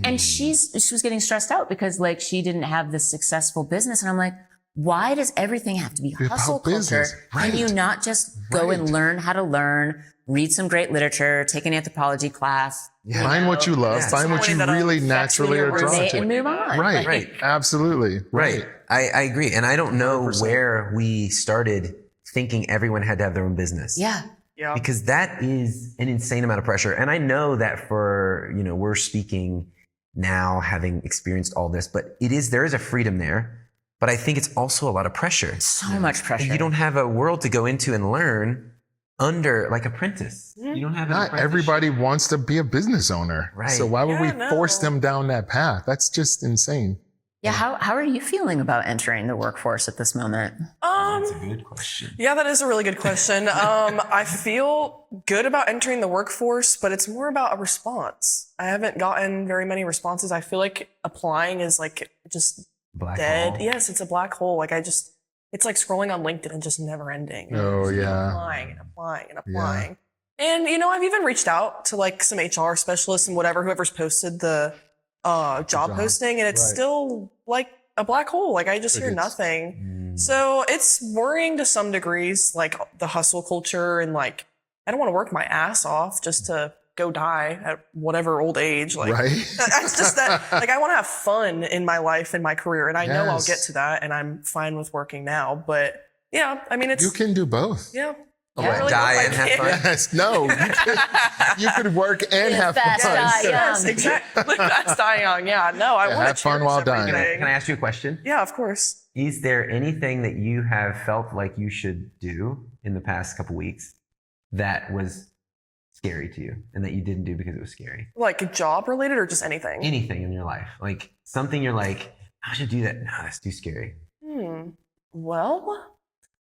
and she was getting stressed out because like she didn't have this successful business, and I'm like, why does everything have to be About hustle culture? business. Right. Can you not just go and learn how to learn, read some great literature, take an anthropology class, Find what you love. Yeah. Find what you Somebody that really affects naturally your are drawn roommate, to. and move on? Right. Like, Right. Absolutely. Right. I agree. And I don't know 100%. where we started thinking everyone had to have their own business. Yeah. Yeah. Because that is an insane amount of pressure. And I know that for, we're speaking now having experienced all this, but there is a freedom there. But I think it's also a lot of pressure. So much pressure. And you don't have a world to go into and learn under like apprentice. You don't have an Not apprenticeship. everybody wants to be a business owner. Right. So why would we Yeah, force no. them down that path? That's just insane. Yeah. How are you feeling about entering the workforce at this moment? That's a good question. Yeah, that is a really good question. I feel good about entering the workforce, but it's more about a response. I haven't gotten very many responses. I feel like applying is like just Black dead. hole. Yes, it's a black hole. Like it's like scrolling on LinkedIn and just never ending. Oh, Just yeah. Applying and applying and applying. And I've even reached out to like some HR specialists and whoever's posted the job posting, and it's Right. still like a black hole. Like I just hear Crickets. nothing. So it's worrying to some degrees, like the hustle culture, and like I don't want to work my ass off just to go die at whatever old age. Like Right? it's just that like I want to have fun in my life and my career, and I know I'll Yes. get to that, and I'm fine with working now. But yeah, I mean it's You can do both. yeah. What, I really die hope I and have can. fun? Yes. No. You could work and have fast, fun. die young. Yes, exactly. That's dying young. Yeah, no, I Yeah, want to have fun while dying. Can I ask you a question? Yeah, of course. Is there anything that you have felt like you should do in the past couple weeks that was scary to you and that you didn't do because it was scary? Like job related or just anything? Anything in your life, like something you're like, I should do that. No, that's too scary. Well,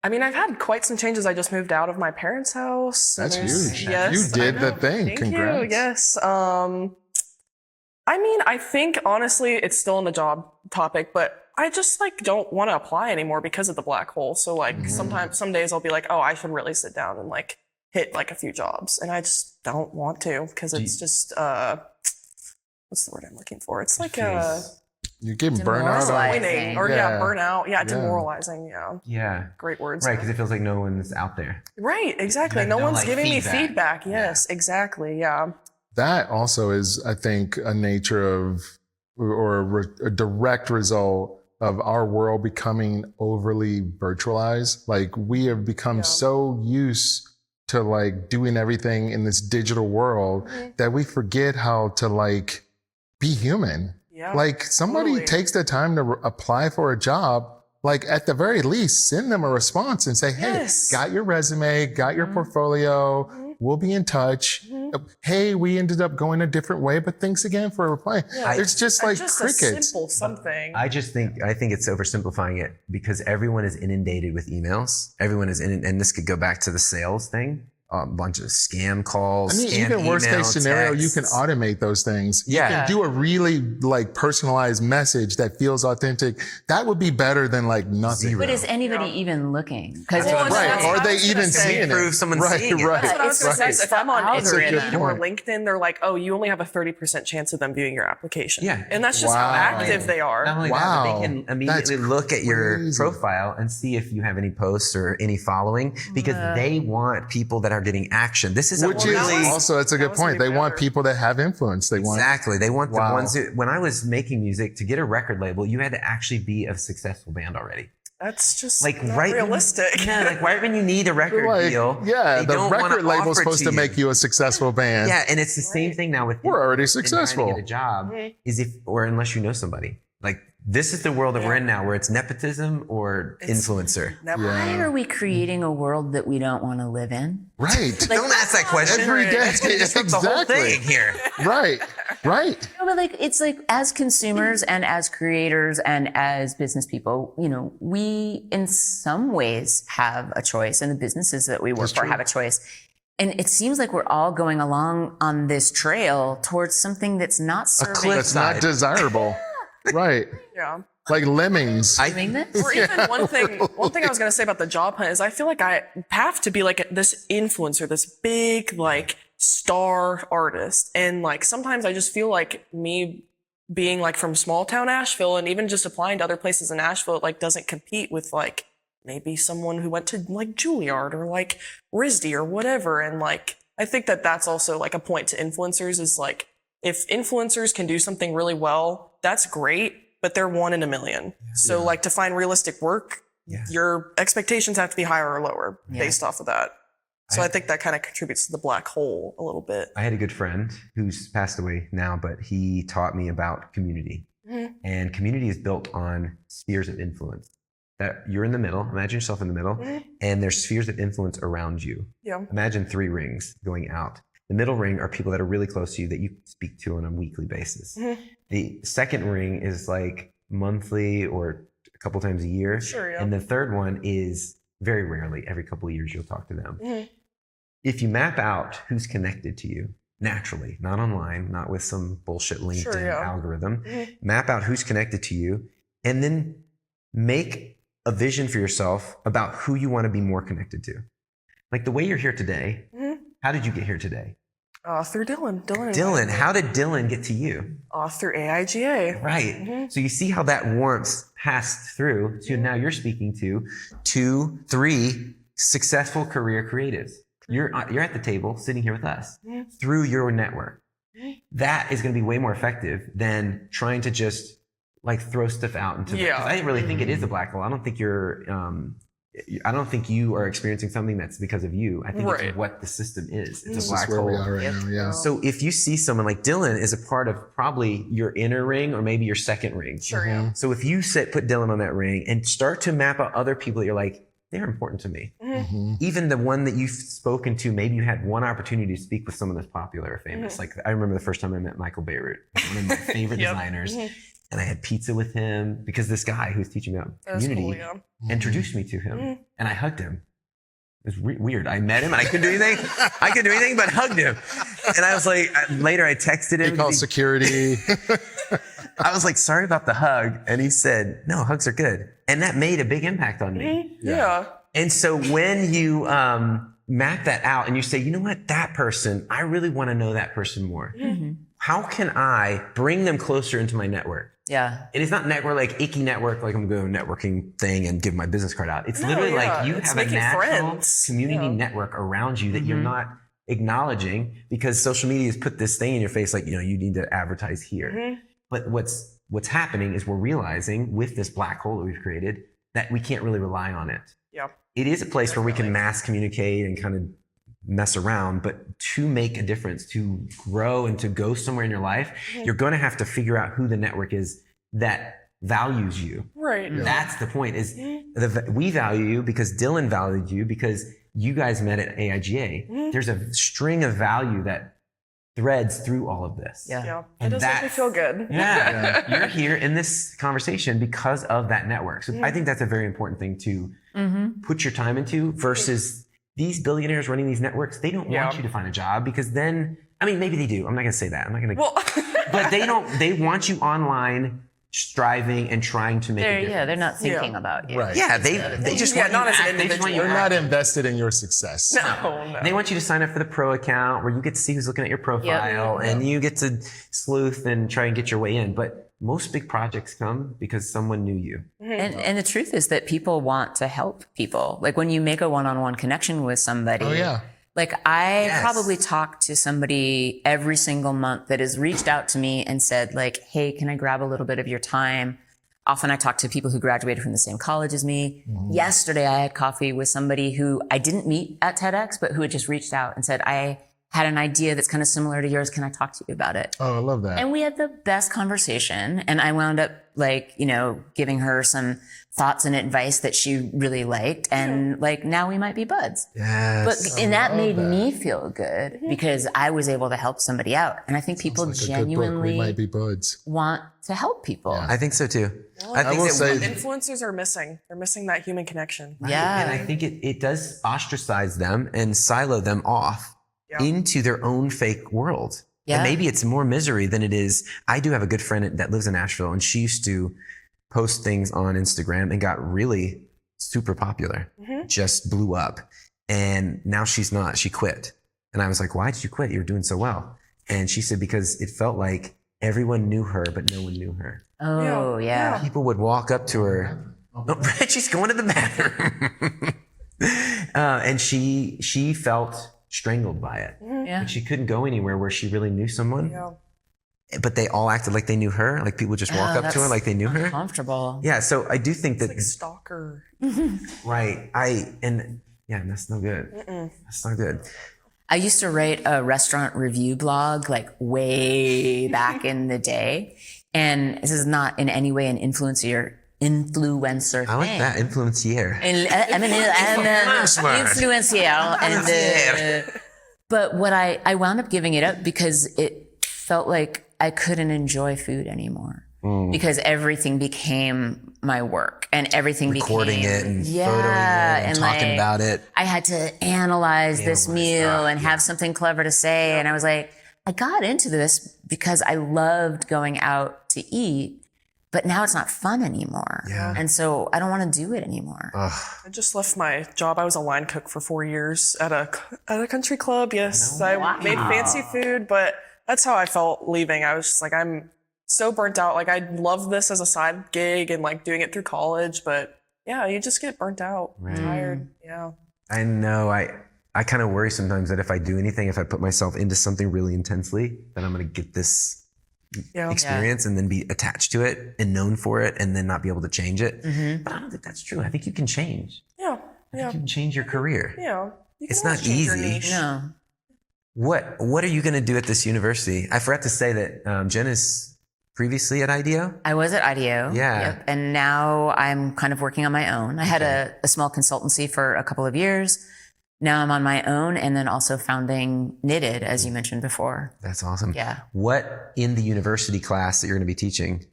I mean, I've had quite some changes. I just moved out of my parents' house. so That's there's- huge. Yes, You I did the know. thing. Thank Congrats. you. Yes. I mean, I think honestly, it's still in the job topic, but I just like don't want to apply anymore because of the black hole. So like sometimes, some days I'll be like, oh, I should really sit down and like hit like a few jobs, and I just don't want to because it's just what's the word I'm looking for? It's like You're getting burnt out. Demoralizing. disappointing or Yeah. burnout. Yeah, Yeah. demoralizing. Yeah, Yeah. great words. Right, because it feels like no one's out there. Right, exactly. have No no, one's like, giving me feedback. feedback. Yes, exactly. Yeah. That also is, I think, a nature of or a direct result of our world becoming overly virtualized. Like we have become so used to like doing everything in this digital world that we forget how to like be human. Yeah. Like somebody totally. takes the time to apply for a job, like at the very least, send them a response and say, hey, Yes. got your resume, got your portfolio, we'll be in touch. Hey, we ended up going a different way, but thanks again for replying. It's just like just crickets. a simple something. I think it's oversimplifying it because everyone is inundated with emails. Everyone is and this could go back to the sales thing. A bunch of scam calls. I mean, scam even worst email, case scenario, you can texts. automate those things. Yeah. You can do a really like personalized message that feels authentic. That would be better than like nothing. But is anybody even looking? Because Well, Right. that's Are what I they was gonna even say. seeing Prove it? someone's right, seeing it. right, That's what I was going to say. right. If I'm on That's a good Indeed or point. LinkedIn, they're like, oh, you only have a 30% chance of them viewing your application. Yeah. And that's just how Wow. active they are. Not only that, Wow. but they can immediately That's look at your crazy. profile and see if you have any posts or any following because they want people that are getting action. This is a Which really is also, it's a good was point. gonna They be want better. people that have influence. They want, exactly. They want Wow. the ones who, when I was making music to get a record label, you had to actually be a successful band already. That's just Like not right realistic. When, yeah, like right when you need a record like, deal. yeah, they the don't wanna record label's offer supposed to you. make you a successful band. Yeah, and it's the same thing now with We're already in trying successful. to get a job is if or unless you know somebody. Like This is the world that we're in now, where it's nepotism or influencer. Never. Why are we creating a world that we don't want to live in? Right. Don't ask that question. Every day. That's the whole thing here. Right. Right. No, but like it's like as consumers and as creators and as business people, you know, we in some ways have a choice, and the businesses that we work for have a choice. And it seems like we're all going along on this trail towards something that's not serving. That's not desirable. Right. Yeah. Like lemmings. Doing this? Or even one thing I was going to say about the job hunt is I feel like I have to be like this influencer, this big like star artist. And like sometimes I just feel like me being like from small town Asheville and even just applying to other places in Asheville, it like doesn't compete with like maybe someone who went to like Juilliard or like RISD or whatever. And like, I think that that's also like a point to influencers is like, if influencers can do something really well, that's great, but they're one in a million. So like to find realistic work, your expectations have to be higher or lower based off of that. So I think that kind of contributes to the black hole a little bit. I had a good friend who's passed away now, but he taught me about community. And community is built on spheres of influence. That you're in the middle, imagine yourself in the middle, and there's spheres of influence around you. Yeah. Imagine 3 rings going out. The middle ring are people that are really close to you that you speak to on a weekly basis. The second ring is like monthly or a couple times a year. Sure, yeah. And the third one is very rarely, every couple of years you'll talk to them. If you map out who's connected to you naturally, not online, not with some bullshit LinkedIn algorithm, map out who's connected to you, and then make a vision for yourself about who you want to be more connected to. Like the way you're here today, how did you get here today? Through Dylan. Dylan, how did Dylan get to you? Through AIGA. Right. So you see how that warmth passed through. So now you're speaking to 2, 3 successful career creatives. You're at the table sitting here with us through your network. That is going to be way more effective than trying to just like throw stuff out into the, 'cause I really think it is a black hole. I don't think I don't think you are experiencing something that's because of you. I think it's what the system is. It's a black where hole. we are right now. Yeah. So if you see someone like Dylan is a part of probably your inner ring or maybe your second ring. Sure, yeah. So if you put Dylan on that ring and start to map out other people that you're like, they're important to me. Even the one that you've spoken to, maybe you had one opportunity to speak with someone that's popular or famous. Like I remember the first time I met Michael Beirut, one of my favorite designers. And I had pizza with him because this guy who was teaching me about community introduced me to him, and I hugged him. It was weird. I met him and I couldn't do anything. I couldn't do anything but hugged him. And I was like, later I texted him. He called security. I was like, sorry about the hug. And he said, no, hugs are good. And that made a big impact on me. Yeah. And so when you map that out and you say, you know what, that person, I really want to know that person more. How can I bring them closer into my network? Yeah. It is not network like Icky network, like I'm going to a networking thing and give my business card out. It's literally like you have a natural community network around you that you're not acknowledging because social media has put this thing in your face like, you know, you need to advertise here. But what's happening is we're realizing with this black hole that we've created that we can't really rely on it. Yeah. It is a place where we can mass communicate and kind of mess around, but to make a difference, to grow and to go somewhere in your life, you're going to have to figure out who the network is that values you. Right. That's the point is we value you because Dylan valued you because you guys met at AIGA. There's a string of value that threads through all of this. Yeah. And it does make me feel good. You're here in this conversation because of that network. So I think that's a very important thing to put your time into versus these billionaires running these networks, they don't want you to find a job because then, I mean, maybe they do. I'm not going to say that. I'm not going to, but they want you online striving and trying to make a difference. Yeah, they're not thinking about you. Right. Yeah, they just want not you as an act- they just want you They're act- not invested in your success. No. They want you to sign up for the pro account where you get to see who's looking at your profile and you get to sleuth and try and get your way in. But most big projects come because someone knew you. And the truth is that people want to help people. Like when you make a one-on-one connection with somebody. Oh, yeah. Like I probably talk to somebody every single month that has reached out to me and said like, hey, can I grab a little bit of your time? Often I talk to people who graduated from the same college as me. Yesterday I had coffee with somebody who I didn't meet at TEDx, but who had just reached out and said, I had an idea that's kind of similar to yours. Can I talk to you about it? Oh, I love that. And we had the best conversation. And I wound up giving her some thoughts and advice that she really liked. And now we might be buds. Yes. And that made me feel good because I was able to help somebody out. And I think people Like a good book. We genuinely might be buds. want to help people. I think so too. I will say, Influencers are missing. They're missing that human connection. Yeah. And I think it does ostracize them and silo them off into their own fake world. Yeah. And maybe it's more misery than it is. I do have a good friend that lives in Nashville, and she used to post things on Instagram and got really super popular, just blew up. And now she's not. She quit. And I was like, why did you quit? You were doing so well. And she said, because it felt like everyone knew her, but no one knew her. Oh, yeah. People would walk up to her. Oh, Reggie's going to the bathroom. And she felt strangled by it. Yeah. And she couldn't go anywhere where she really knew someone. Yeah. But they all acted like they knew her. Like people would just walk up to her like they knew her. Uncomfortable. Yeah. So I do think that, Like stalker. right. That's no good. That's not good. I used to write a restaurant review blog way back in the day. And this is not in any way an influencer I like thing. that. Influencier. I'm an influencer. But what I wound up giving it up because it felt like I couldn't enjoy food anymore. Because everything became my work and everything Recording became it and photoing it and talking about it. I had to analyze this meal and have something clever to say. And I was like, I got into this because I loved going out to eat, but now it's not fun anymore. Yeah. And so I don't want to do it anymore. I just left my job. I was a line cook for 4 years at a country club. Yes, I made fancy food, but that's how I felt leaving. I was just like, I'm so burnt out. Like I loved this as a side gig and like doing it through college, but yeah, you just get burnt out, tired. Yeah. I know. I kind of worry sometimes that if I do anything, if I put myself into something really intensely, that I'm going to get this experience and then be attached to it and known for it and then not be able to change it. But I don't think that's true. I think you can change. Yeah. I think you can change your career. Yeah. You can It's not always change your easy. niche. No. What are you going to do at this university? I forgot to say that Jenn is previously at IDEO. I was at IDEO. Yeah. Yep. And now I'm kind of working on my own. I had a small consultancy for a couple of years. Now I'm on my own and then also founding Knitted, as you mentioned before. That's awesome. Yeah. What in the university class that you're going to be teaching?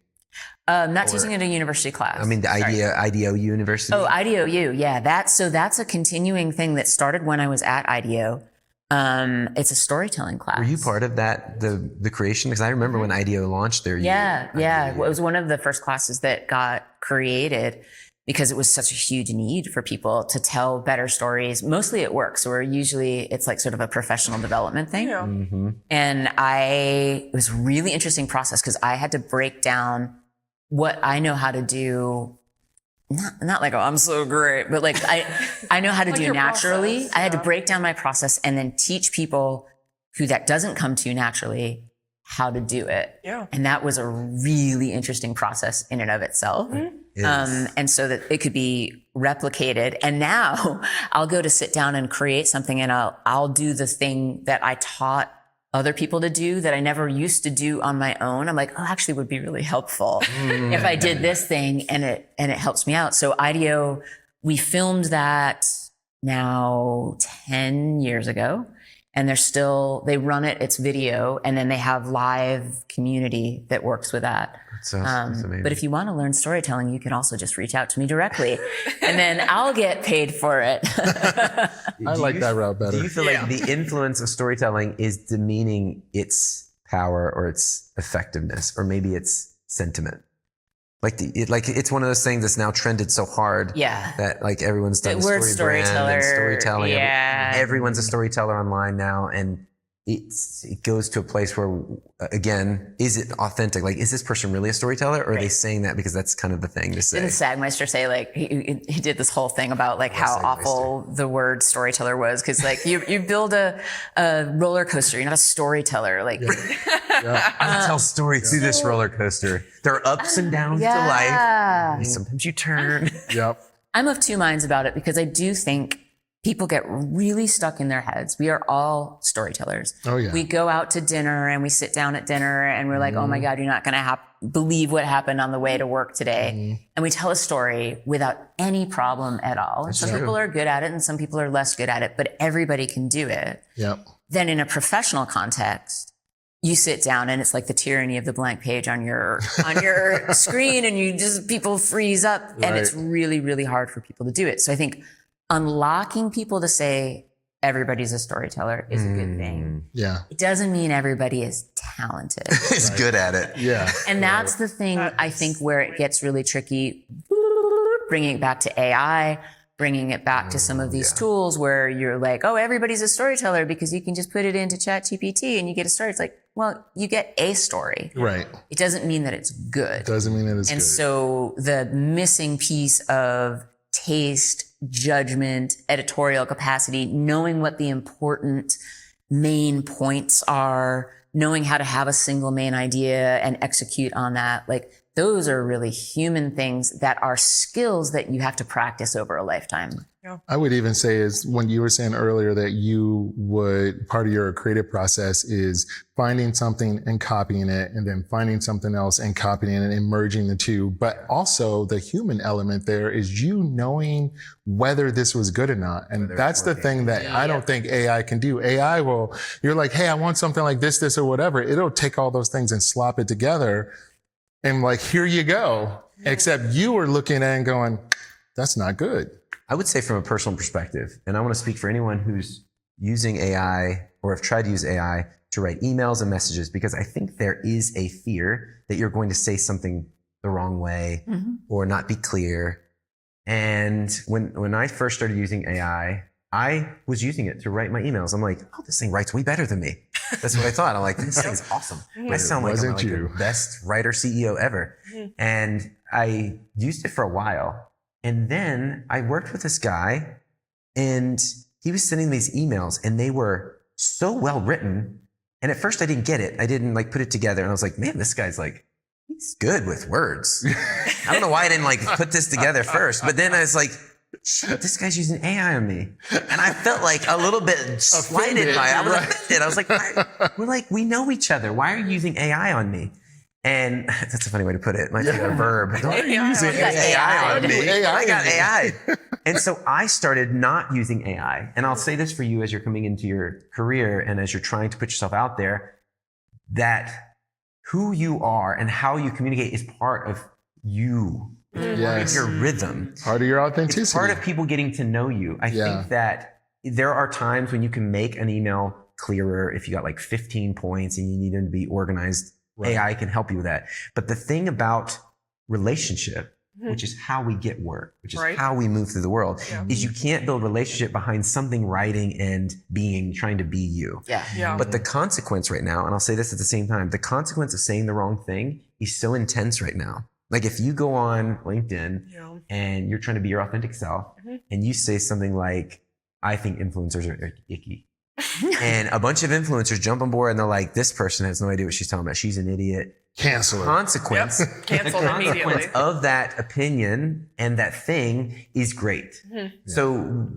Not teaching in a university class. I mean, the IDEO University. Oh, IDEOU. Yeah. That's a continuing thing that started when I was at IDEO. It's a storytelling class. Were you part of that, the creation? Because I remember when IDEO launched there. Yeah. It was one of the first classes that got created because it was such a huge need for people to tell better stories, mostly at work. So it's like sort of a professional development thing. Yeah. And it was a really interesting process because I had to break down what I know how to do. Not like, oh, I'm so great, but like I know how to do your naturally. process, I had to break down my process and then teach people who that doesn't come to naturally how to do it. Yeah. And that was a really interesting process in and of itself. And so that it could be replicated. And now I'll go to sit down and create something and I'll do the thing that I taught other people to do that I never used to do on my own. I'm like, oh, actually would be really helpful if I did this thing and it helps me out. So IDEO, we filmed that now 10 years ago and they run it, it's video, and then they have live community that works with that. That's amazing. But if you want to learn storytelling, you can also just reach out to me directly and then I'll get paid for it. I like that route better. Do you feel like the influence of storytelling is demeaning its power or its effectiveness, or maybe its sentiment? Like it's one of those things that's now trended so hard. Yeah. That like everyone's done The word story brand storyteller, and storytelling. yeah. Everyone's a storyteller online now, and it goes to a place where, again, is it authentic? Like, is this person really a storyteller, or are they saying that because that's kind of the thing to say? Didn't Sagmeister say like he did this whole thing about like how awful the word storyteller was because like you build a roller coaster, you're not a storyteller. Like I tell stories through this roller coaster. There are ups and downs to life. Sometimes you turn. Yep. I'm of two minds about it because I do think people get really stuck in their heads. We are all storytellers. Oh, yeah. We go out to dinner and we sit down at dinner and we're like, oh my God, you're not going to believe what happened on the way to work today. And we tell a story without any problem at all. And some people are good at it and some people are less good at it, but everybody can do it. Yep. Then in a professional context, you sit down and it's like the tyranny of the blank page on your screen, and people freeze up, and it's really, really hard for people to do it. So I think unlocking people to say everybody's a storyteller is a good thing. Yeah. It doesn't mean everybody is talented. He's good at it. Yeah. And that's the thing, I think, where it gets really tricky, bringing it back to AI, bringing it back to some of these tools where you're like, oh, everybody's a storyteller because you can just put it into ChatGPT and you get a story. It's like, well, you get a story. Right. It doesn't mean that it's good. Doesn't mean that it's And good. so the missing piece of taste, judgment, editorial capacity, knowing what the important main points are, knowing how to have a single main idea and execute on that, like those are really human things that are skills that you have to practice over a lifetime. I would even say is when you were saying earlier that you would, part of your creative process is finding something and copying it, and then finding something else and copying it and merging the two. But also the human element there is you knowing whether this was good or not. And that's the thing that I don't think AI can do. AI will, you're like, hey, I want something like this, or whatever. It'll take all those things and slop it together. And like, here you go. Except you were looking at it and going, that's not good. I would say from a personal perspective, and I want to speak for anyone who's using AI or have tried to use AI to write emails and messages, because I think there is a fear that you're going to say something the wrong way or not be clear. And when I first started using AI, I was using it to write my emails. I'm like, oh, this thing writes way better than me. That's what I thought. I'm like, this thing's awesome. I sound like I'm like the best writer CEO ever. And I used it for a while. And then I worked with this guy, and he was sending these emails, and they were so well written. And at first I didn't get it. I didn't like put it together. And I was like, man, this guy's like, he's good with words. I don't know why I didn't like put this together first. But then I was like, shit, this guy's using AI on me. And I felt like a little bit slighted by it. I was offended. I was like, we know each other. Why are you using AI on me? And that's a funny way to put it. It might be a verb. Why are you using AI on me? I got AI. And so I started not using AI. And I'll say this for you as you're coming into your career and as you're trying to put yourself out there, that who you are and how you communicate is part of you. Part of your rhythm. Part of your authenticity. It's part of people getting to know you. I think that there are times when you can make an email clearer if you got like 15 points and you need them to be organized. AI can help you with that. But the thing about relationship, which is how we get work, which is how we move through the world, is you can't build relationship behind something writing and trying to be you. But the consequence right now, and I'll say this at the same time, the consequence of saying the wrong thing is so intense right now. Like if you go on LinkedIn and you're trying to be your authentic self and you say something like, I think influencers are icky. And a bunch of influencers jump on board and they're like, this person has no idea what she's talking about. She's an idiot. Cancel her. Cancel The consequence immediately. of that opinion and that thing is great. So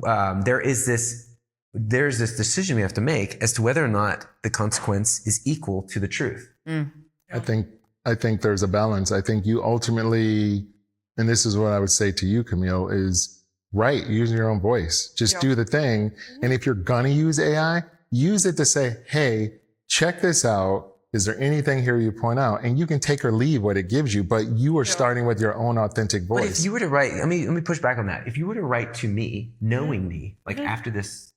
there's this decision we have to make as to whether or not the consequence is equal to the truth. I think there's a balance. I think you ultimately, and this is what I would say to you, Camille, is write using your own voice. Just do the thing. And if you're gonna use AI, use it to say, hey, check this out. Is there anything here you point out? And you can take or leave what it gives you, but you are starting with your own authentic voice. But if you were to write, let me push back on that. If you were to write to me, knowing me, like after this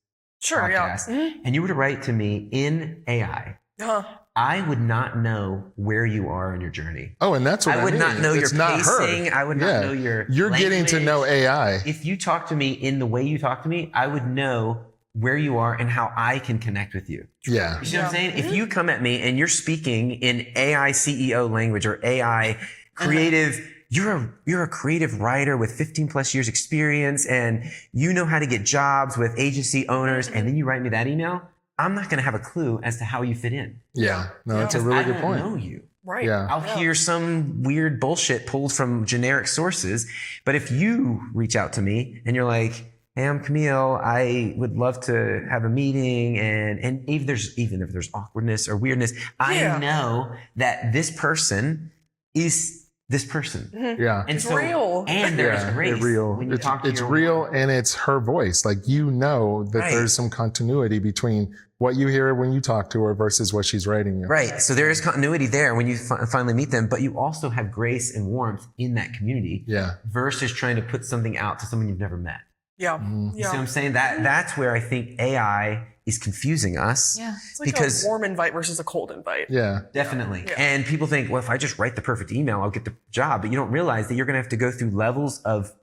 podcast, and you were to write to me in AI, I would not know where you are in your journey. Oh, and that's what I would mean. not know It's your not pacing. her. I would not know your You're getting to know AI. If you talk to me in the way you talk to me, I would know where you are and how I can connect with you. Yeah. You see what I'm saying? If you come at me and you're speaking in AI CEO language or AI creative, you're a creative writer with 15 plus years experience and you know how to get jobs with agency owners, and then you write me that email, I'm not going to have a clue as to how you fit in. Yeah. No, that's a really good point. I don't know you. Yeah. I'll hear some weird bullshit pulled from generic sources. But if you reach out to me and you're like, hey, I'm Camille. I would love to have a meeting. And even if there's awkwardness or weirdness, I know that this person is this person. Yeah. And It's real. And there's grace. It's real. when you talk to It's your real, warm. and it's her voice. Like, you know that Right. there's some continuity between what you hear when you talk to her versus what she's writing you. Right. So there is continuity there when you finally meet them, but you also have grace and warmth in that community Yeah. versus trying to put something out to someone you've never met. Yeah. Mm-hmm. You see what I'm saying? That's where I think AI is confusing us. Yeah. It's like Because a warm invite versus a cold invite. Yeah. definitely. Yeah. And people think, well, if I just write the perfect email, I'll get the job. But you don't realize that you're going to have to go through levels of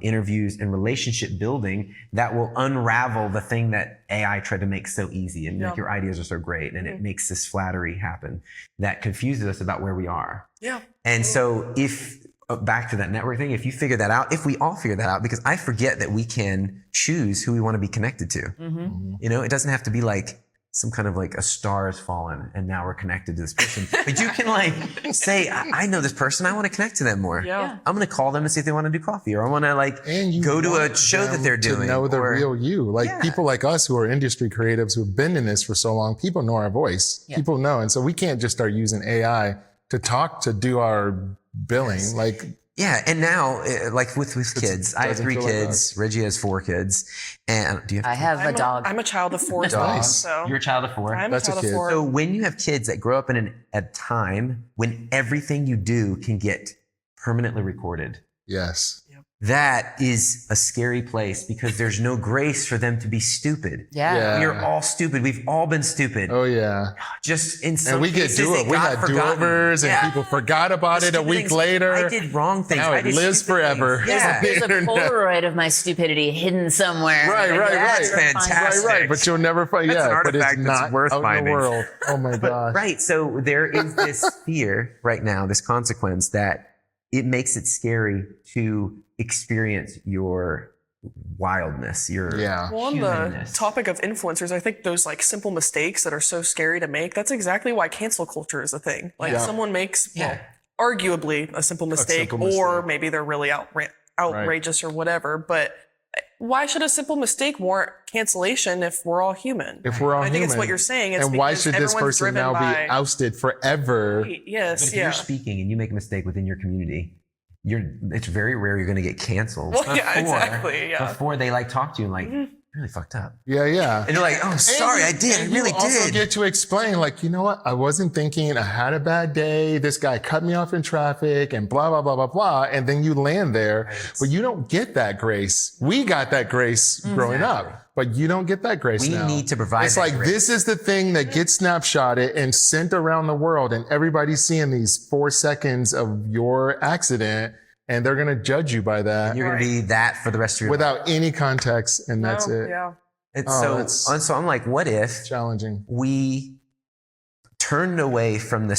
interviews and relationship building that will unravel the thing that AI tried to make so easy and like your ideas are so great. And it makes this flattery happen that confuses us about where we are. Yeah. And so back to that network thing, if you figure that out, if we all figure that out, because I forget that we can choose who we want to be connected to. You know, it doesn't have to be like some kind of like a star has fallen and now we're connected to this person. But you can like say, I know this person, I want to connect to them more. Yeah. I'm going to call them and see if they want to do coffee, or I want to like And you go to a want show that them they're doing. to know the or- real you. Like, Yeah. people like us who are industry creatives who've been in this for so long, people know our voice. People know. And so we can't just start using AI to do our billing. Like, Yeah, and now, like with kids, I have doesn't 3 feel like kids. Reggie has 4 kids, and do you have? I have a dog. I'm a child of 4 as well. Nice. So You're a child of 4. I'm That's a a child kid. of 4. So when you have kids that grow up in a time when everything you do can get permanently recorded, yes. that is a scary place because there's no grace for them to be stupid. Yeah. We are all stupid. We've all been stupid. Oh, yeah. Just in some And we get cases, it we got had forgotten. do-overs and Yeah. people forgot about it a Stupid week things. later. I did wrong things. Now I it did lives stupid forever. things. Yeah. There's a Polaroid of my stupidity hidden somewhere. Right, right, That's right. fantastic. Right. But you'll never find That's an but it's artifact that's not worth out in finding. the world. Oh my gosh. Right. So there is this fear right now, this consequence that it makes it scary to experience your wildness, your Yeah. Well, on the humanness. topic of influencers, I think those like simple mistakes that are so scary to make, that's exactly why cancel culture is a thing. Like Yeah. someone makes, Yeah. well, arguably a simple mistake, simple or mistake. maybe they're really outrageous or whatever. But why should a simple mistake warrant cancellation if we're all human? If we're all I think it's human. what you're saying. It's And why because should this everyone's person driven now by- be ousted forever? Right, yes, But if yeah. you're speaking and you make a mistake within your community, it's very rare you're going to get canceled. Well, yeah, exactly, yeah. Before they like talk to you and like, really fucked up. Yeah, yeah. And you're like, oh, sorry, I did. I And really you also did. get to explain, like, you know what? I wasn't thinking. I had a bad day. This guy cut me off in traffic and blah, blah, blah, blah, blah. And then you land there, but you don't get that grace. We got that grace growing up, but you don't get that grace We now. need to provide It's that like, grace. this is the thing that gets snapshotted and sent around the world, and everybody's seeing these 4 seconds of your accident, and they're going to judge you by that You're going to be that for the rest of your life. without any context, and that's No, it. Yeah. It's Oh, so, that's- and so I'm like, what if Challenging. we turned away from the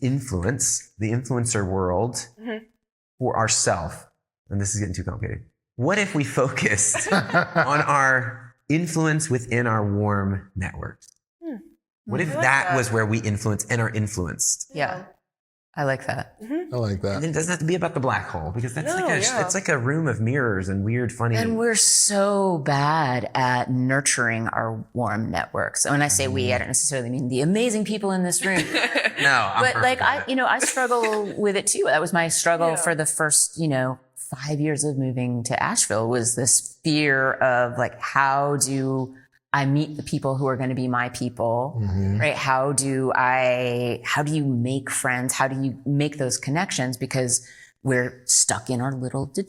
influencer world for ourselves? And this is getting too complicated. What if we focused on our influence within our warm networks? What if I like that that. was where we influence and are influenced? Yeah. I like that. I like And that. then it doesn't have to be about the black hole because that's No, yeah. it's like a room of mirrors and weird, funny. And we're so bad at nurturing our warm networks. And when I say we, I don't necessarily mean the amazing people in this room. no, I'm But like perfect at it. I struggle with it too. That was my struggle Yeah. for the first, 5 years of moving to Asheville, was this fear of like, how do I meet the people who are going to be my people, right? How do you make friends? How do you make those connections? Because we're stuck in our little do.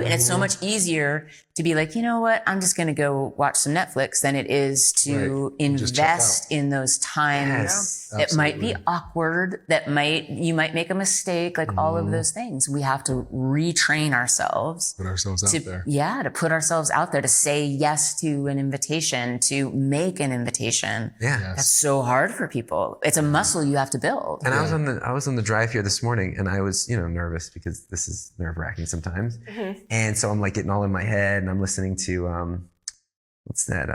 And it's so much easier to be like, you know what? I'm just going to go watch some Netflix than it is to Just check invest in those times Yes, that might be awkward, you might make a mistake, like all of those things. We have to retrain ourselves Put ourselves out there. to put ourselves out there, to say yes to an invitation, to make an invitation. Yeah. That's so hard for people. It's a muscle you have to build. And I was on the drive here this morning, and I was nervous because this is nerve wracking sometimes. And so I'm like getting all in my head, and I'm listening to what's that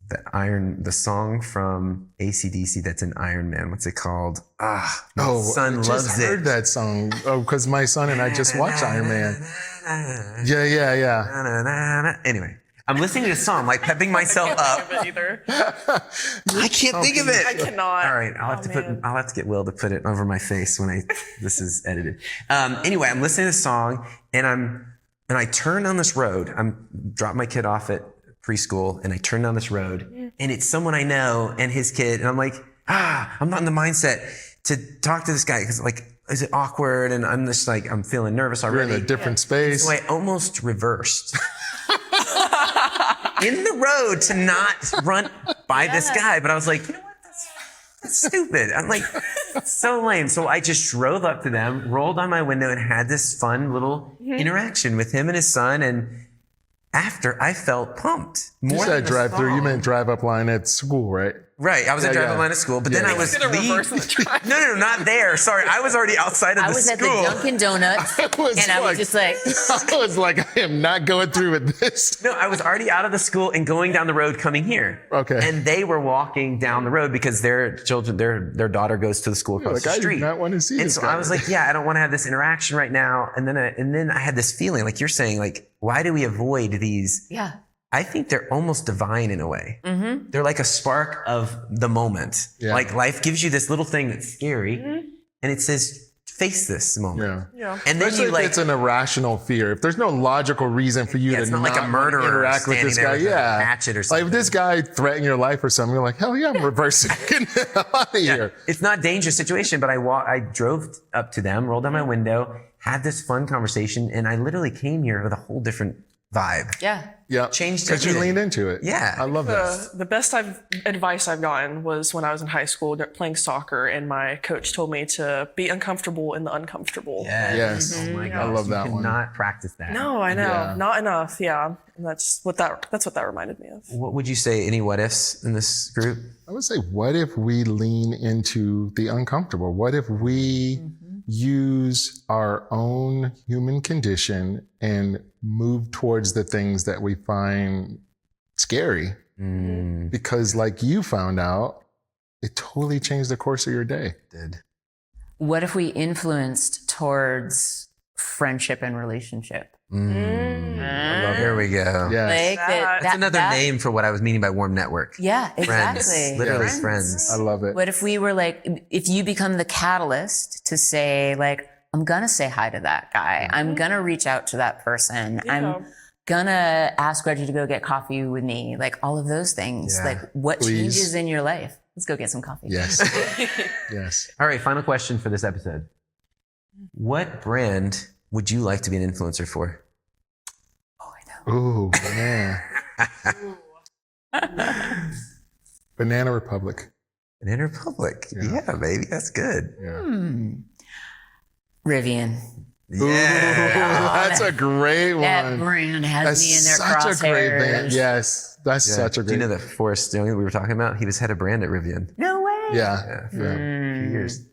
the song from AC/DC that's in Iron Man. What's it called? My son I just loves heard it. that song. Oh, because my son and I just watched Iron Man. Yeah. Anyway, I'm listening to this song, like pepping myself up. Think of it either. I can't think of it. I cannot. All right, I'll have to get Will to put it over my face when this is edited. Anyway, I'm listening to this song and I turn down this road. I'm dropping my kid off at preschool and I turn down this road and it's someone I know and his kid and I'm like, I'm not in the mindset to talk to this guy because like, is it awkward? And I'm just like, I'm feeling nervous already. You're in a different space. So I almost reversed in the road to not run by this guy. But I was like, you know what? That's stupid. I'm like, so lame. So I just drove up to them, rolled on my window and had this fun little interaction with him and his son. And after I felt pumped. You More said than the drive through. You song. meant drive up line at school, right? Right, I was at driving line at school, but then I was No, not there. Sorry, I was already outside of I the was school. at the Dunkin' Donuts, and I was just like, I was like, I am not going through with this. No, I was already out of the school and going down the road coming here. Okay. And they were walking down the road because their children, their daughter goes to the school across Like, the I do street. not want to see And this so guy. I was like, yeah, I don't want to have this interaction right now. And then I had this feeling, like you're saying, like, why do we avoid these? yeah. I think they're almost divine in a way. Mm-hmm. They're like a spark of the moment. Yeah. Like life gives you this little thing that's scary, and it says, face this moment. Yeah. And then Especially you if like, it's an irrational fear. If there's no logical reason for you Yeah, to it's not like a murderer interact with standing this there guy, with a yeah, hatchet or Like something. if this guy threatened your life or something, you're like, hell yeah, I'm reversing. Get the hell out of here. it's not a dangerous situation, but I drove up to them, rolled down my window, had this fun conversation, and I literally came here with a whole different vibe. Yeah. Yeah, Changed because you everything. leaned into it. Yeah. I love that. The best advice I've gotten was when I was in high school playing soccer, and my coach told me to be uncomfortable in the uncomfortable. Yes. Oh my I gosh. love that you one. cannot practice that. No, I know, Yeah. not enough. Yeah, and that's what that reminded me of. What would you say? Any what ifs in this group? I would say, what if we lean into the uncomfortable? What if we use our own human condition and move towards the things that we find scary? Because like you found out, it totally changed the course of your day. Did. What if we influenced towards friendship and relationship? Here we go. Yes. That's another name for what I was meaning by warm network. Yeah, Friends. exactly. Literally Yes. friends. I love it. What if we were like, if you become the catalyst to say, like, I'm gonna say hi to that guy. I'm gonna reach out to that person. I'm gonna ask Reggie to go get coffee with me. Like all of those things. Yeah. Like what Please. changes in your life? Let's go get some coffee. Yes. Yes. All right, final question for this episode. What brand would you like to be an influencer for? Oh, I know. Ooh, man. Banana Republic. Banana Republic. Yeah, baby. That's good. Yeah. Rivian. Ooh, that's a great one. That brand has That's me in their such a great band. crosshairs. Yes, that's such a Do great. you know that Forrest Young we were talking about? He was head of brand at Rivian. No way. Yeah, Yeah, for a few years.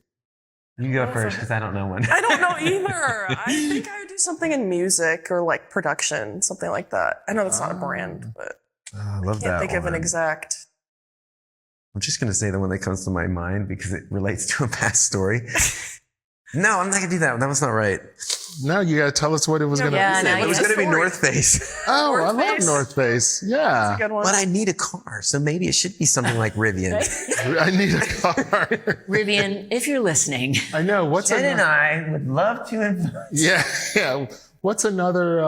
You go first because I don't know one. I don't know either. I think I would do something in music or like production, something like that. I know that's not a brand, but Oh, I love can't that think of an one. exact. I'm just going to say the one that comes to my mind because it relates to a past story. No, I'm not going to do that. That was not right. Now you got to tell us what it was going to Yeah, be. now It was you- going to be story. North Face. Oh, I North love Face. North Face. Yeah, Good one. But I need a car, so maybe it should be something like Rivian. I need a car. Rivian, if you're listening. I know. What's Jen and another? I would love to influence Yeah. What's another?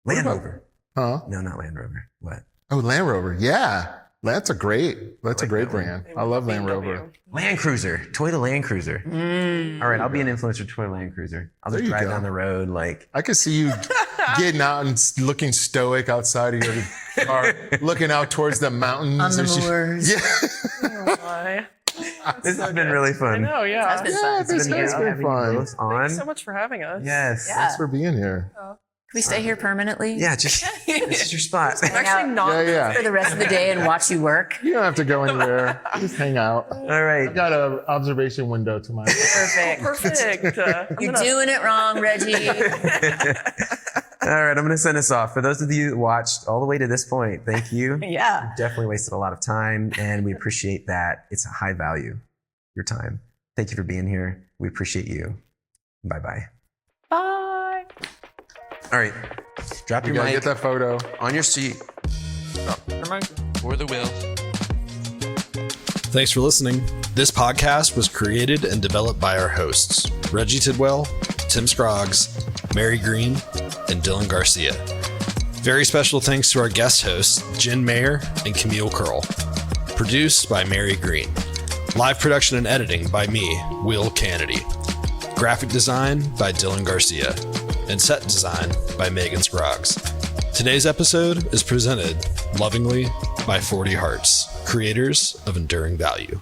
Land Rover. Huh? No, not Land Rover. What? Oh, Land Rover. Yeah, that's a great. That's a like great that one. brand. I love Land Rover. Land Cruiser. Toyota Land Cruiser. All right, I'll be an influencer for Toyota Land Cruiser. I'll just There you drive go. down the road like. I could see you getting out and looking stoic outside of your car, looking out towards the mountains. On the and shit. moors. Yeah. Oh my. This has been really I fun. know, yeah. That's been Yeah, fun. this Been has great been having you fun. both on. Thanks so much for having us. Yes. Yeah. Thanks for being here. Can we stay here permanently? Yeah, just this is your spot. I'm actually not. Yeah, For yeah. the rest of the day and watch you work? You don't have to go anywhere. Just hang out. All right. I've got an observation window to my. Perfect. Perfect. I'm You're gonna- doing it wrong, Reggie. All right, I'm going to send us off. For those of you that watched all the way to this point, thank you. Yeah. Definitely wasted a lot of time, and we appreciate that. It's a high value, your time. Thank you for being here. We appreciate you. Bye-bye. Bye. All right. Drop You your gotta mic get that photo. on your seat. For the wheel. Thanks for listening. This podcast was created and developed by our hosts, Reggie Tidwell, Tim Scroggs, Mary Green, and Dylan Garcia. Very special thanks to our guest hosts, Jenn Mayer and Camille Curl. Produced by Mary Green. Live production and editing by me, Will Kennedy. Graphic design by Dylan Garcia. And set design by Megan Scroggs. Today's episode is presented lovingly by 40 Hearts, creators of enduring value.